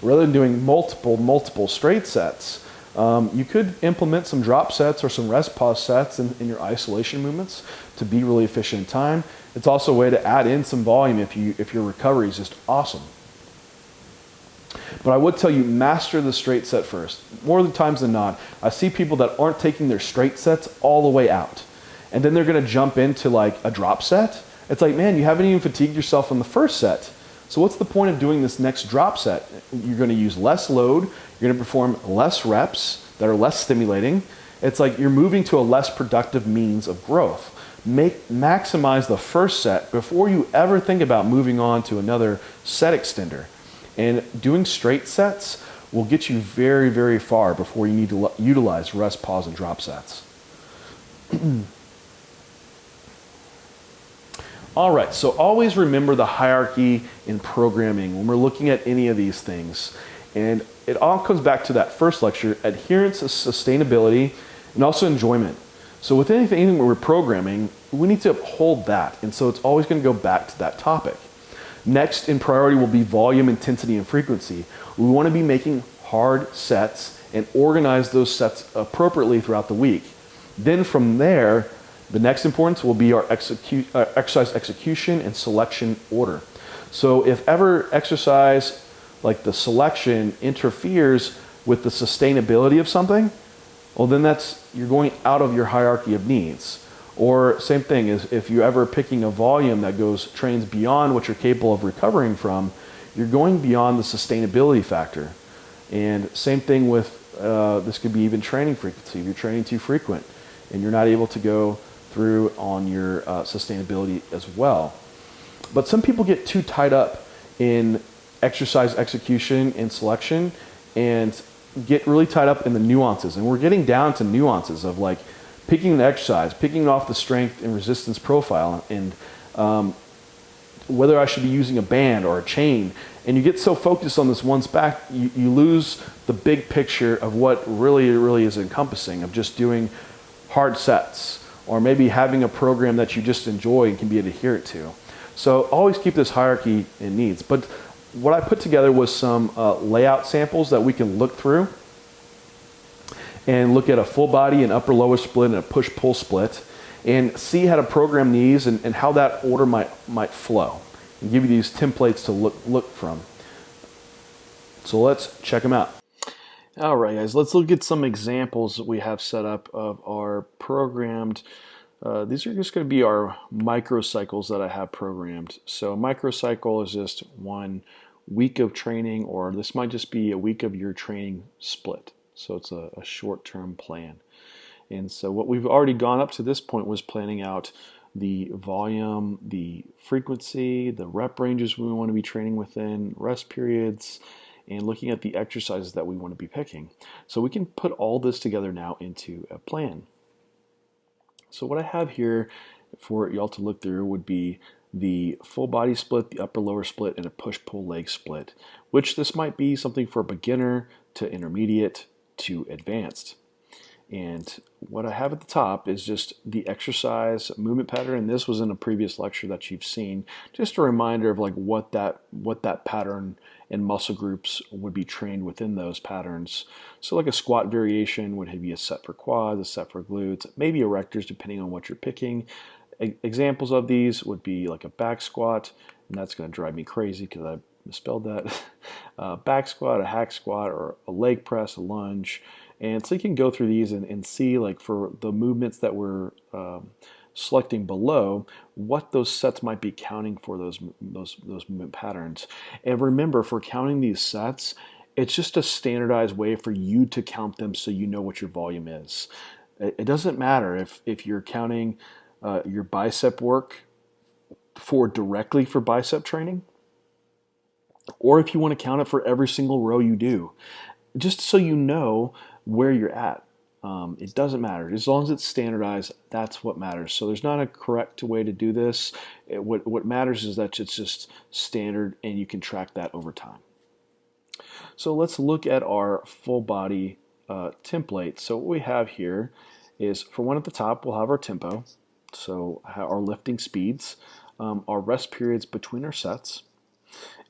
rather than doing multiple straight sets, you could implement some drop sets or some rest pause sets in your isolation movements to be really efficient in time. It's also a way to add in some volume if your recovery is just awesome. But I would tell you, master the straight set first. More times than not, I see people that aren't taking their straight sets all the way out. And then they're going to jump into like a drop set. It's like, man, you haven't even fatigued yourself on the first set. So what's the point of doing this next drop set? You're going to use less load. You're going to perform less reps that are less stimulating. It's like you're moving to a less productive means of growth. Maximize the first set before you ever think about moving on to another set extender. And doing straight sets will get you very, very far before you need to utilize rest, pause, and drop sets. All right, so always remember the hierarchy in programming when we're looking at any of these things. And it all comes back to that first lecture, adherence, sustainability, and also enjoyment. So with anything we're programming, we need to uphold that. And so it's always going to go back to that topic. Next in priority will be volume, intensity, and frequency. We want to be making hard sets and organize those sets appropriately throughout the week. Then from there, the next importance will be our exercise execution and selection order. So if ever exercise, like the selection, interferes with the sustainability of something, well then you're going out of your hierarchy of needs. Or same thing is if you're ever picking a volume that trains beyond what you're capable of recovering from, you're going beyond the sustainability factor. And same thing with, this could be even training frequency. If you're training too frequent and you're not able to go through on your sustainability as well. But some people get too tied up in exercise execution and selection and get really tied up in the nuances, and we're getting down to nuances of like picking an exercise, picking off the strength and resistance profile, and whether I should be using a band or a chain. And you get so focused on this one spec, you lose the big picture of what really is encompassing of just doing hard sets, or maybe having a program that you just enjoy and can be adherent to. So always keep this hierarchy in needs. But what I put together was some layout samples that we can look through and look at a full body, an upper lower split, and a push-pull split, and see how to program these and how that order might flow, and give you these templates to look from. So let's check them out. All right, guys, let's look at some examples that we have set up of our programmed. These are just going to be our microcycles that I have programmed. So a microcycle is just 1 week of training, or this might just be a week of your training split. So it's a short-term plan. And so what we've already gone up to this point was planning out the volume, the frequency, the rep ranges we want to be training within, rest periods, and looking at the exercises that we want to be picking. So we can put all this together now into a plan. So what I have here for y'all to look through would be the full body split, the upper lower split, and a push-pull leg split, which this might be something for beginner to intermediate to advanced. And what I have at the top is just the exercise movement pattern, and this was in a previous lecture that you've seen. Just a reminder of like what that pattern and muscle groups would be trained within those patterns. So like a squat variation would be a set for quads, a set for glutes, maybe erectors depending on what you're picking. Examples of these would be like a back squat, and that's going to drive me crazy because I misspelled that. Back squat, a hack squat, or a leg press, a lunge. And so you can go through these and see, like, for the movements that we're selecting below, what those sets might be counting for those movement patterns. And remember, for counting these sets, it's just a standardized way for you to count them so you know what your volume is. It doesn't matter if you're counting your bicep work directly for bicep training, or if you want to count it for every single row you do, just so you know where you're at. It doesn't matter. As long as it's standardized, that's what matters. So there's not a correct way to do this. What matters is that it's just standard and you can track that over time. So let's look at our full body template. So what we have here is, for one at the top, we'll have our tempo. So our lifting speeds, our rest periods between our sets.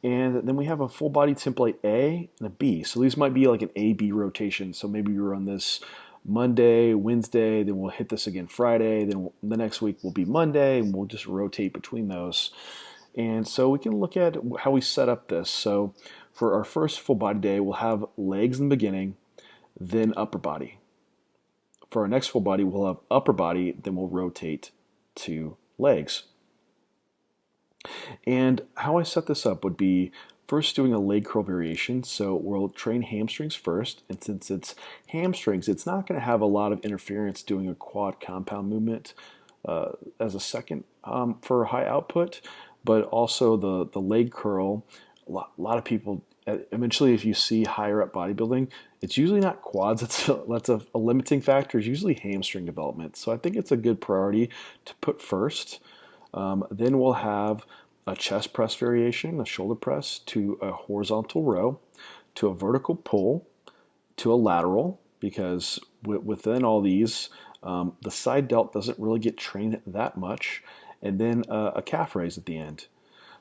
And then we have a full body template A and a B. So these might be like an A-B rotation. So maybe we run this Monday, Wednesday, then we'll hit this again Friday, then the next week will be Monday, and we'll just rotate between those. And so we can look at how we set up this. So for our first full body day, we'll have legs in the beginning, then upper body. For our next full body, we'll have upper body, then we'll rotate to legs. And how I set this up would be first doing a leg curl variation. So we'll train hamstrings first, and since it's hamstrings, it's not going to have a lot of interference doing a quad compound movement as a second for high output, but also the leg curl. A lot of people, eventually if you see higher up bodybuilding, it's usually not quads that's a limiting factor. It's usually hamstring development. So I think it's a good priority to put first. Then we'll have a chest press variation, a shoulder press, to a horizontal row, to a vertical pull, to a lateral, because within all these, the side delt doesn't really get trained that much, and then a calf raise at the end.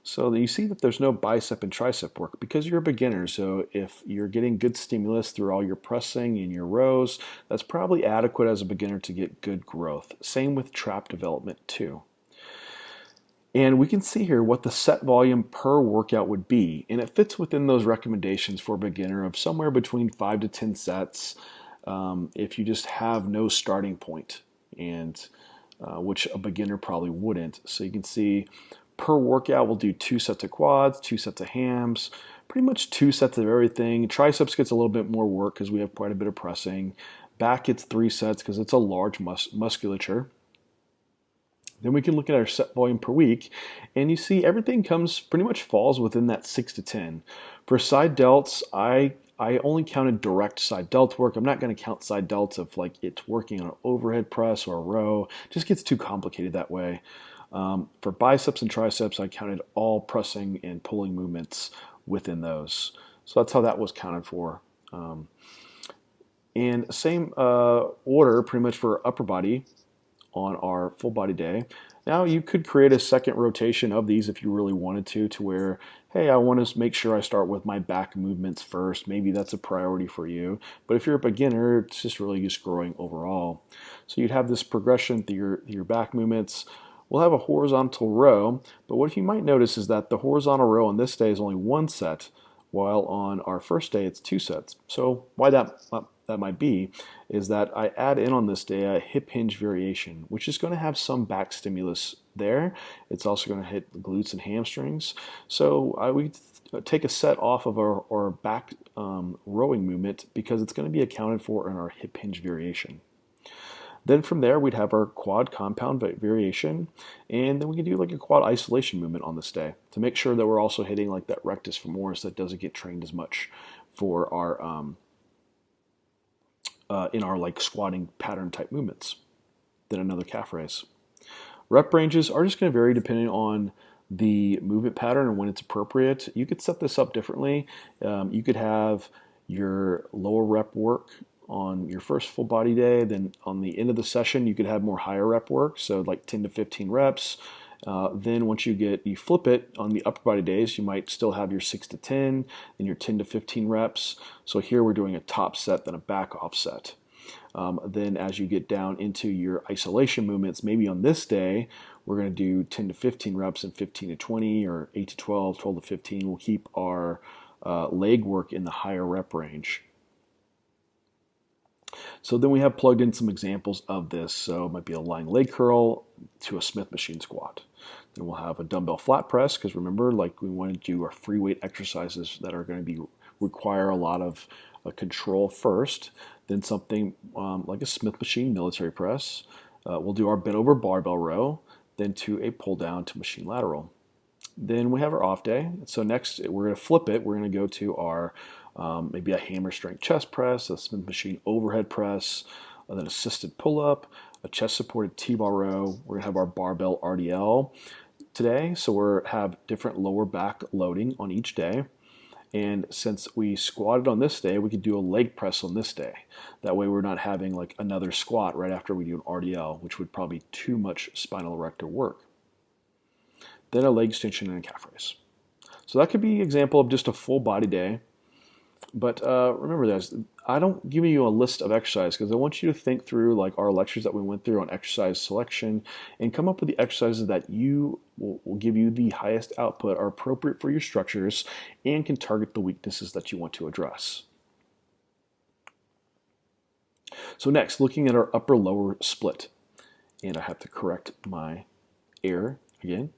So you see that there's no bicep and tricep work because you're a beginner. So if you're getting good stimulus through all your pressing and your rows, that's probably adequate as a beginner to get good growth. Same with trap development too. And we can see here what the set volume per workout would be. And it fits within those recommendations for a beginner of somewhere between 5 to 10 sets if you just have no starting point, and which a beginner probably wouldn't. So you can see per workout, we'll do 2 sets of quads, 2 sets of hams, pretty much 2 sets of everything. Triceps gets a little bit more work because we have quite a bit of pressing. Back gets 3 sets because it's a large musculature. Then we can look at our set volume per week, and you see everything pretty much falls within that 6 to 10. For side delts, I I only counted direct side delta work. I'm not going to count side delta if like it's working on an overhead press or a row. It just gets too complicated that way. For biceps and triceps, I counted all pressing and pulling movements within those. So that's how that was counted for. And same order pretty much for upper body on our full body day. Now you could create a second rotation of these if you really wanted to where, hey, I want to make sure I start with my back movements first. Maybe that's a priority for you. But if you're a beginner, it's just really just growing overall. So you'd have this progression through your back movements. We'll have a horizontal row, but what you might notice is that the horizontal row on this day is only one set, while on our first day it's two sets. So why that might be is that I add in on this day a hip hinge variation, which is going to have some back stimulus there. It's also going to hit the glutes and hamstrings. So we take a set off of our back rowing movement because it's going to be accounted for in our hip hinge variation. Then from there, we'd have our quad compound variation, and then we can do like a quad isolation movement on this day to make sure that we're also hitting like that rectus femoris that doesn't get trained as much for our in our like squatting pattern type movements. Then another calf raise. Rep ranges are just going to vary depending on the movement pattern and when it's appropriate. You could set this up differently. You could have your lower rep work on your first full body day. Then on the end of the session, you could have more higher rep work, so like 10 to 15 reps. Then once you flip it on the upper body days, you might still have your 6 to 10, then your 10 to 15 reps. So here we're doing a top set, then a back off set. Then as you get down into your isolation movements, maybe on this day, we're going to do 10 to 15 reps and 15 to 20 or 8 to 12, 12 to 15. We'll keep our leg work in the higher rep range. So then we have plugged in some examples of this. So it might be a lying leg curl to a Smith machine squat. Then we'll have a dumbbell flat press because remember, like we want to do our free weight exercises that are going to require a lot of control first. Then something like a Smith machine military press. We'll do our bent over barbell row, then to a pull down to machine lateral. Then we have our off day. So next we're going to flip it. We're going to go to our maybe a hammer strength chest press, a Smith machine overhead press, and then assisted pull up, a chest supported T-bar row. We're going to have our barbell RDL today. So we have different lower back loading on each day. And since we squatted on this day, we could do a leg press on this day. That way we're not having like another squat right after we do an RDL, which would probably be too much spinal erector work. Then a leg extension and a calf raise. So that could be an example of just a full body day. But remember this, I don't give you a list of exercises because I want you to think through like our lectures that we went through on exercise selection and come up with the exercises that will give you the highest output, are appropriate for your structures, and can target the weaknesses that you want to address. So next, looking at our upper-lower split. And I have to correct my error again.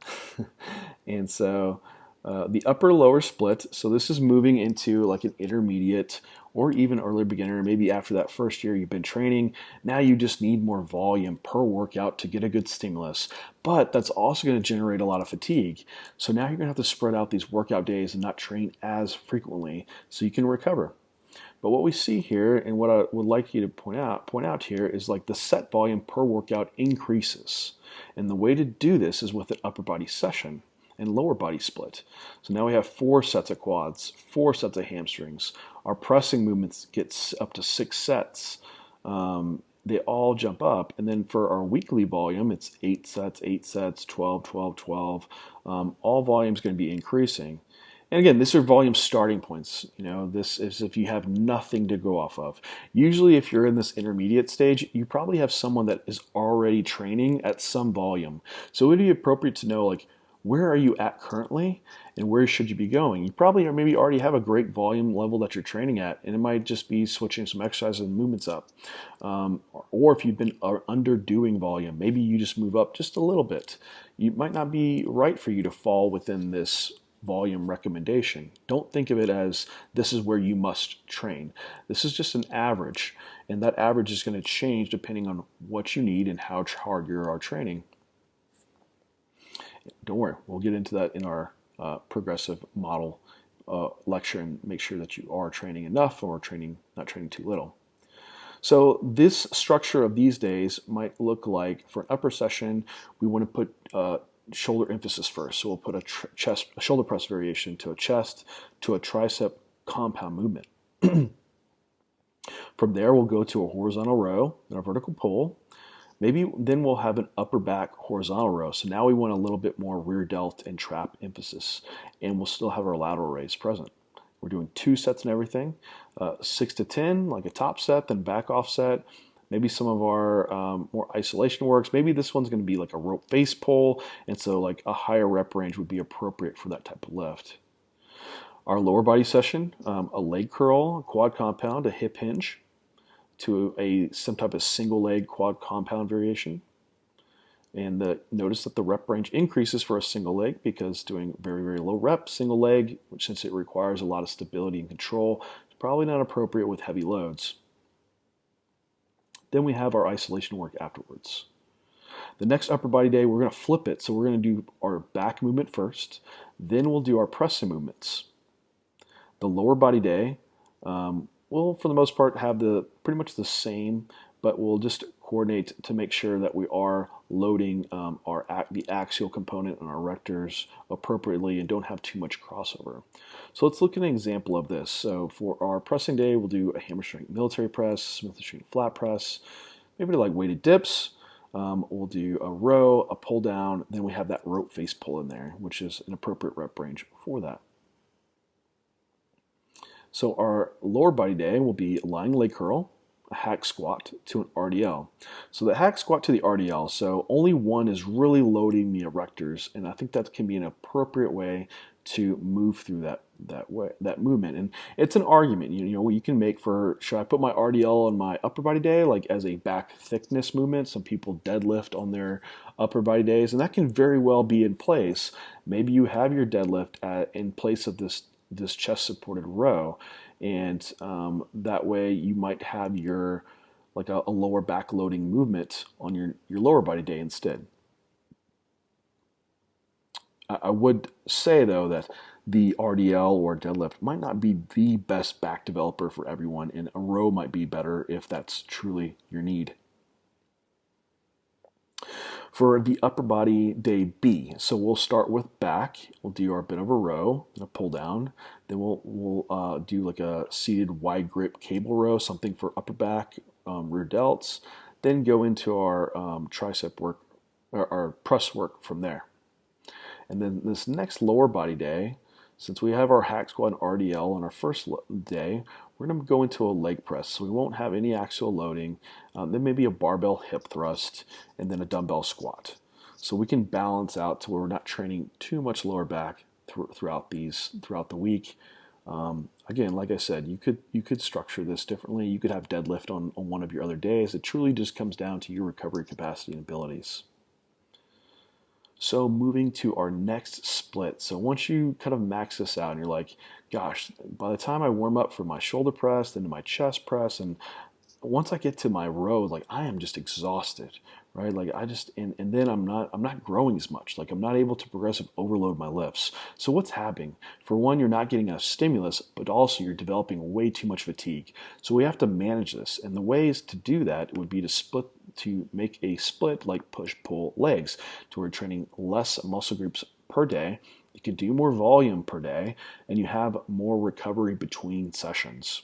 And so the upper lower split, so this is moving into like an intermediate or even early beginner. Maybe after that first year you've been training, now you just need more volume per workout to get a good stimulus. But that's also going to generate a lot of fatigue. So now you're going to have to spread out these workout days and not train as frequently so you can recover. But what we see here, and what I would like you to point out here, is like the set volume per workout increases. And the way to do this is with an upper body session and lower body split. So now we have 4 sets of quads, 4 sets of hamstrings. Our pressing movements get up to 6 sets. They all jump up. And then for our weekly volume, it's 8 sets, 12, 12, 12. All volume is going to be increasing. And again, these are volume starting points. This is if you have nothing to go off of. Usually if you're in this intermediate stage, you probably have someone that is already training at some volume. So it would be appropriate to know like, where are you at currently and where should you be going? You probably maybe already have a great volume level that you're training at, and it might just be switching some exercises and movements up. Or if you've been underdoing volume, maybe you just move up just a little bit. It might not be right for you to fall within this volume recommendation. Don't think of it as this is where you must train. This is just an average, and that average is going to change depending on what you need and how hard you are training. Don't worry, we'll get into that in our progressive model lecture and make sure that you are training enough or not training too little. So this structure of these days might look like, for an upper session, we want to put shoulder emphasis first. So we'll put a shoulder press variation to a chest, to a tricep compound movement. From there, we'll go to a horizontal row and a vertical pull. Maybe then we'll have an upper back horizontal row. So now we want a little bit more rear delt and trap emphasis, and we'll still have our lateral raise present. We're doing 2 sets and everything, 6 to 10, like a top set, then back off set. Maybe some of our more isolation works. Maybe this one's going to be like a rope face pull, and so like a higher rep range would be appropriate for that type of lift. Our lower body session, a leg curl, a quad compound, a hip hinge, to some type of single leg quad compound variation. And notice that the rep range increases for a single leg because doing very, very low rep single leg, which since it requires a lot of stability and control, is probably not appropriate with heavy loads. Then we have our isolation work afterwards. The next upper body day, we're going to flip it. So we're going to do our back movement first. Then we'll do our pressing movements. The lower body day, we'll for the most part have pretty much the same, but we'll just coordinate to make sure that we are loading the axial component and our rectors appropriately and don't have too much crossover. So let's look at an example of this. So for our pressing day, we'll do a hammer strength military press, smooth strength flat press, maybe like weighted dips. We'll do a row, a pull down, then we have that rope face pull in there, which is an appropriate rep range for that. So our lower body day will be lying leg curl, a hack squat to an RDL. So the hack squat to the RDL, so only one is really loading the erectors, and I think that can be an appropriate way to move through that movement. And it's an argument, you can make for, should I put my RDL on my upper body day, like as a back thickness movement? Some people deadlift on their upper body days, and that can very well be in place. Maybe you have your deadlift in place of this chest supported row, and that way you might have your like a lower back loading movement on your lower body day instead. I would say though that the RDL or deadlift might not be the best back developer for everyone, and a row might be better if that's truly your need. For the upper body day B, so we'll start with back. We'll do our bit of a row and a pull down. Then we'll do like a seated wide grip cable row, something for upper back, rear delts. Then go into our tricep work, or our press work from there. And then this next lower body day, since we have our hack squat and RDL on our first day, we're going to go into a leg press. So we won't have any axial loading. Then maybe a barbell hip thrust, and then a dumbbell squat. So we can balance out to where we're not training too much lower back throughout the week. Again, like I said, you could structure this differently. You could have deadlift on one of your other days. It truly just comes down to your recovery capacity and abilities. So moving to our next split. So once you kind of max this out and you're like, gosh, by the time I warm up for my shoulder press, then to my chest press, and once I get to my row, like I am just exhausted, right? Like and then I'm not growing as much. Like I'm not able to progressive overload my lifts. So what's happening? For one, you're not getting enough stimulus, but also you're developing way too much fatigue. So we have to manage this. And the ways to do that would be to make a split like push-pull legs, to where you're training less muscle groups per day. You can do more volume per day, and you have more recovery between sessions.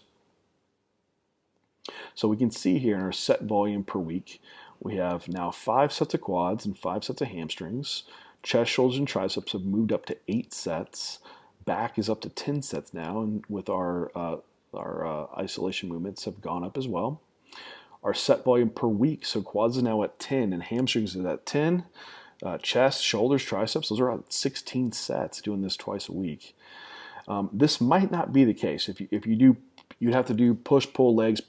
So we can see here in our set volume per week, we have now 5 sets of quads and 5 sets of hamstrings. Chest, shoulders, and triceps have moved up to 8 sets. Back is up to 10 sets now, and with our isolation movements have gone up as well. Our set volume per week, so quads is now at 10 and hamstrings is at 10. Chest, shoulders, triceps, those are at 16 sets, doing this twice a week. This might not be the case. If you do, you'd have to do push-pull legs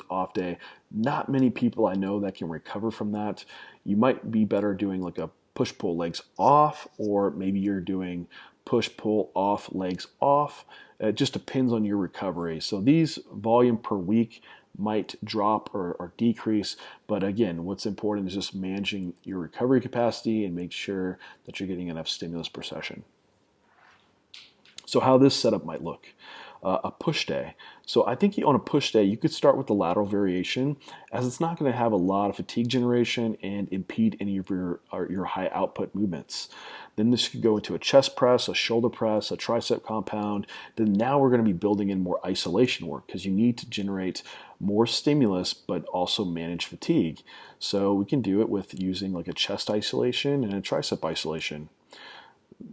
off day. Not many people I know that can recover from that. You might be better doing like a push-pull legs off, or maybe you're doing push-pull off legs off. It just depends on your recovery. So these volume per week might drop or decrease, but again, what's important is just managing your recovery capacity and make sure that you're getting enough stimulus per session. So how this setup might look. A push day. So I think on a push day, you could start with the lateral variation, as it's not going to have a lot of fatigue generation and impede any of your high output movements. Then this could go into a chest press, a shoulder press, a tricep compound. Then now we're going to be building in more isolation work, because you need to generate more stimulus but also manage fatigue. So we can do it with using like a chest isolation and a tricep isolation.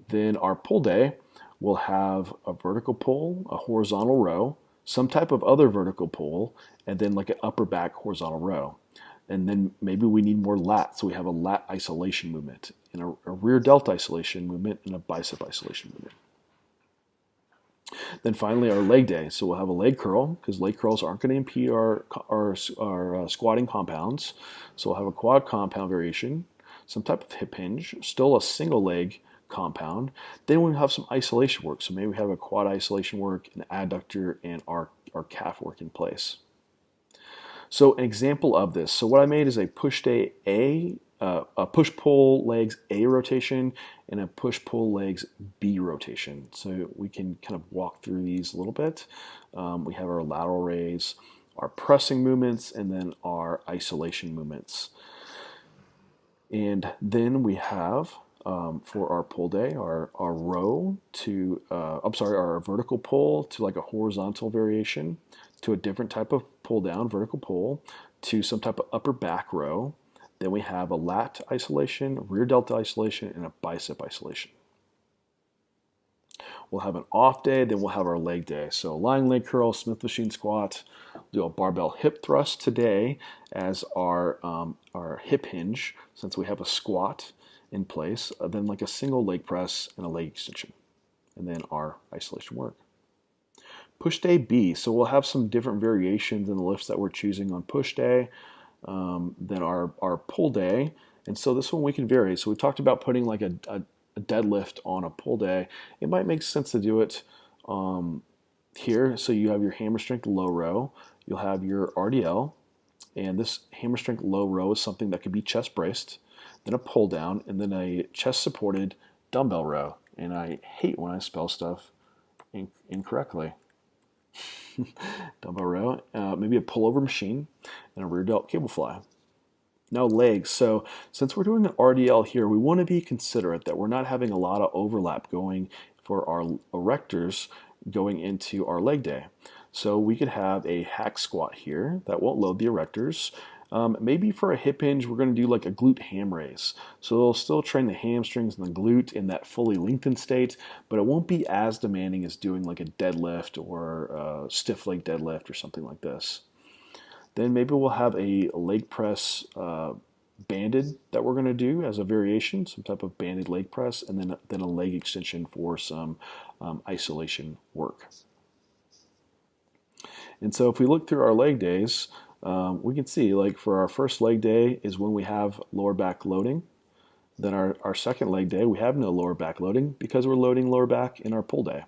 Then our pull day will have a vertical pull, a horizontal row, some type of other vertical pull, and then like an upper back horizontal row. And then maybe we need more lat, so we have a lat isolation movement, and a rear delt isolation movement, and a bicep isolation movement. Then finally, our leg day. So we'll have a leg curl, because leg curls aren't going to impede our squatting compounds. So we'll have a quad compound variation, some type of hip hinge, still a single leg compound. Then we have some isolation work. So maybe we have a quad isolation work, an adductor, and our calf work in place. So an example of this. So what I made is a push day a push-pull legs A rotation and a push-pull legs B rotation. So we can kind of walk through these a little bit. We have our lateral raise, our pressing movements, and then our isolation movements. And then we have, for our pull day, our row to, our vertical pull to like a horizontal variation, to a different type of pull down, vertical pull, to some type of upper back row. Then we have a lat isolation, rear delta isolation, and a bicep isolation. We'll have an off day, then we'll have our leg day. So lying leg curl, Smith machine squat, do a barbell hip thrust today as our hip hinge, since we have a squat in place, then like a single leg press and a leg extension, and then our isolation work. Push day B, so we'll have some different variations in the lifts that we're choosing on push day than our pull day, and so this one we can vary. So we talked about putting like a deadlift on a pull day. It might make sense to do it here. So you have your hammer strength low row, you'll have your RDL, and this hammer strength low row is something that could be chest braced, then a pull down, and then a chest supported dumbbell row. And I hate when I spell stuff incorrectly. Dumbbell row, maybe a pullover machine, and a rear delt cable fly. Now legs. So since we're doing an RDL here, we want to be considerate that we're not having a lot of overlap going for our erectors going into our leg day. So we could have a hack squat here that won't load the erectors. Maybe for a hip hinge, we're going to do like a glute ham raise. So it'll still train the hamstrings and the glute in that fully lengthened state, but it won't be as demanding as doing like a deadlift or a stiff leg deadlift or something like this. Then maybe we'll have a leg press banded that we're going to do as a variation, some type of banded leg press, and then a leg extension for some isolation work. And so if we look through our leg days, we can see like for our first leg day is when we have lower back loading. Then our second leg day, we have no lower back loading because we're loading lower back in our pull day.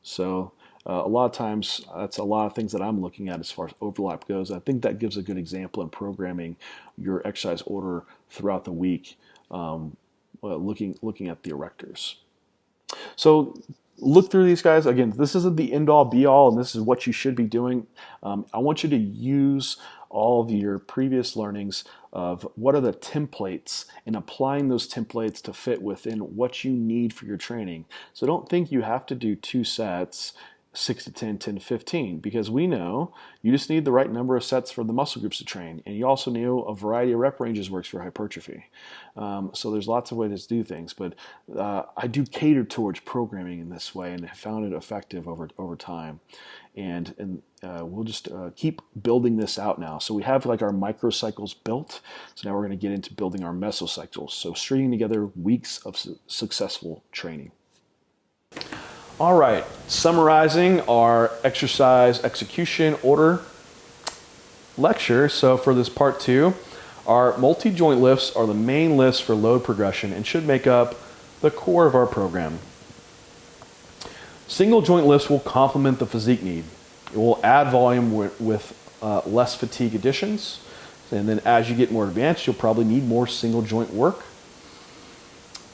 So a lot of times, that's a lot of things that I'm looking at as far as overlap goes. I think that gives a good example in programming your exercise order throughout the week, looking at the erectors. So look through these guys. Again, this isn't the end-all be-all, and this is what you should be doing. I want you to use all of your previous learnings of what are the templates and applying those templates to fit within what you need for your training. So don't think you have to do 2 sets, 6 to 10, 10 to 15, because we know you just need the right number of sets for the muscle groups to train, and you also know a variety of rep ranges works for hypertrophy. So there's lots of ways to do things, but I do cater towards programming in this way, and have found it effective over time. And we'll just keep building this out now. So we have like our microcycles built. So now we're going to get into building our mesocycles. So stringing together weeks of successful training. All right, summarizing our exercise execution order lecture. So for this part 2, our multi-joint lifts are the main lifts for load progression and should make up the core of our program. Single joint lifts will complement the physique need. It will add volume with less fatigue additions. And then as you get more advanced, you'll probably need more single joint work.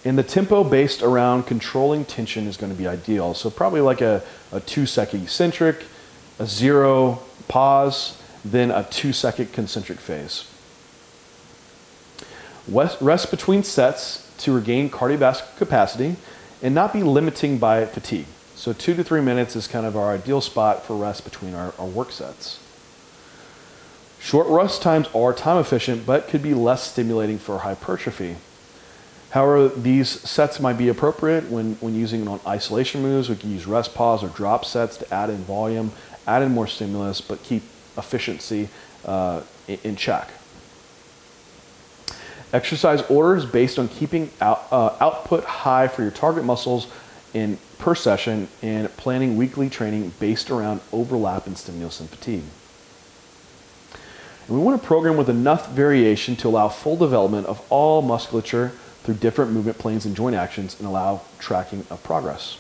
And the tempo based around controlling tension is going to be ideal. So probably like a 2-second eccentric, a 0 pause, then a 2-second concentric phase. Rest between sets to regain cardiovascular capacity and not be limiting by fatigue. So 2 to 3 minutes is kind of our ideal spot for rest between our work sets. Short rest times are time efficient, but could be less stimulating for hypertrophy. However, these sets might be appropriate when using it on isolation moves. We can use rest pause or drop sets to add in volume, add in more stimulus, but keep efficiency in check. Exercise orders based on keeping output high for your target muscles per session and planning weekly training based around overlap in stimulus and fatigue. And we want to program with enough variation to allow full development of all musculature through different movement planes and joint actions and allow tracking of progress.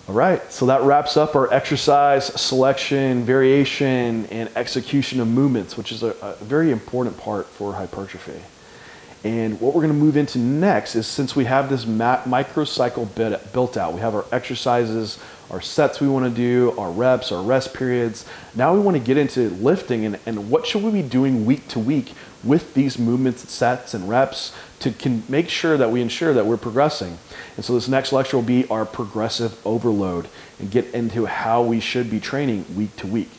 All right, so that wraps up our exercise selection, variation, and execution of movements, which is a very important part for hypertrophy. And what we're going to move into next is, since we have this microcycle built out, we have our exercises, our sets we want to do, our reps, our rest periods. Now we want to get into lifting and what should we be doing week to week with these movements, sets, and reps to make sure that we ensure that we're progressing. And so this next lecture will be our progressive overload and get into how we should be training week to week.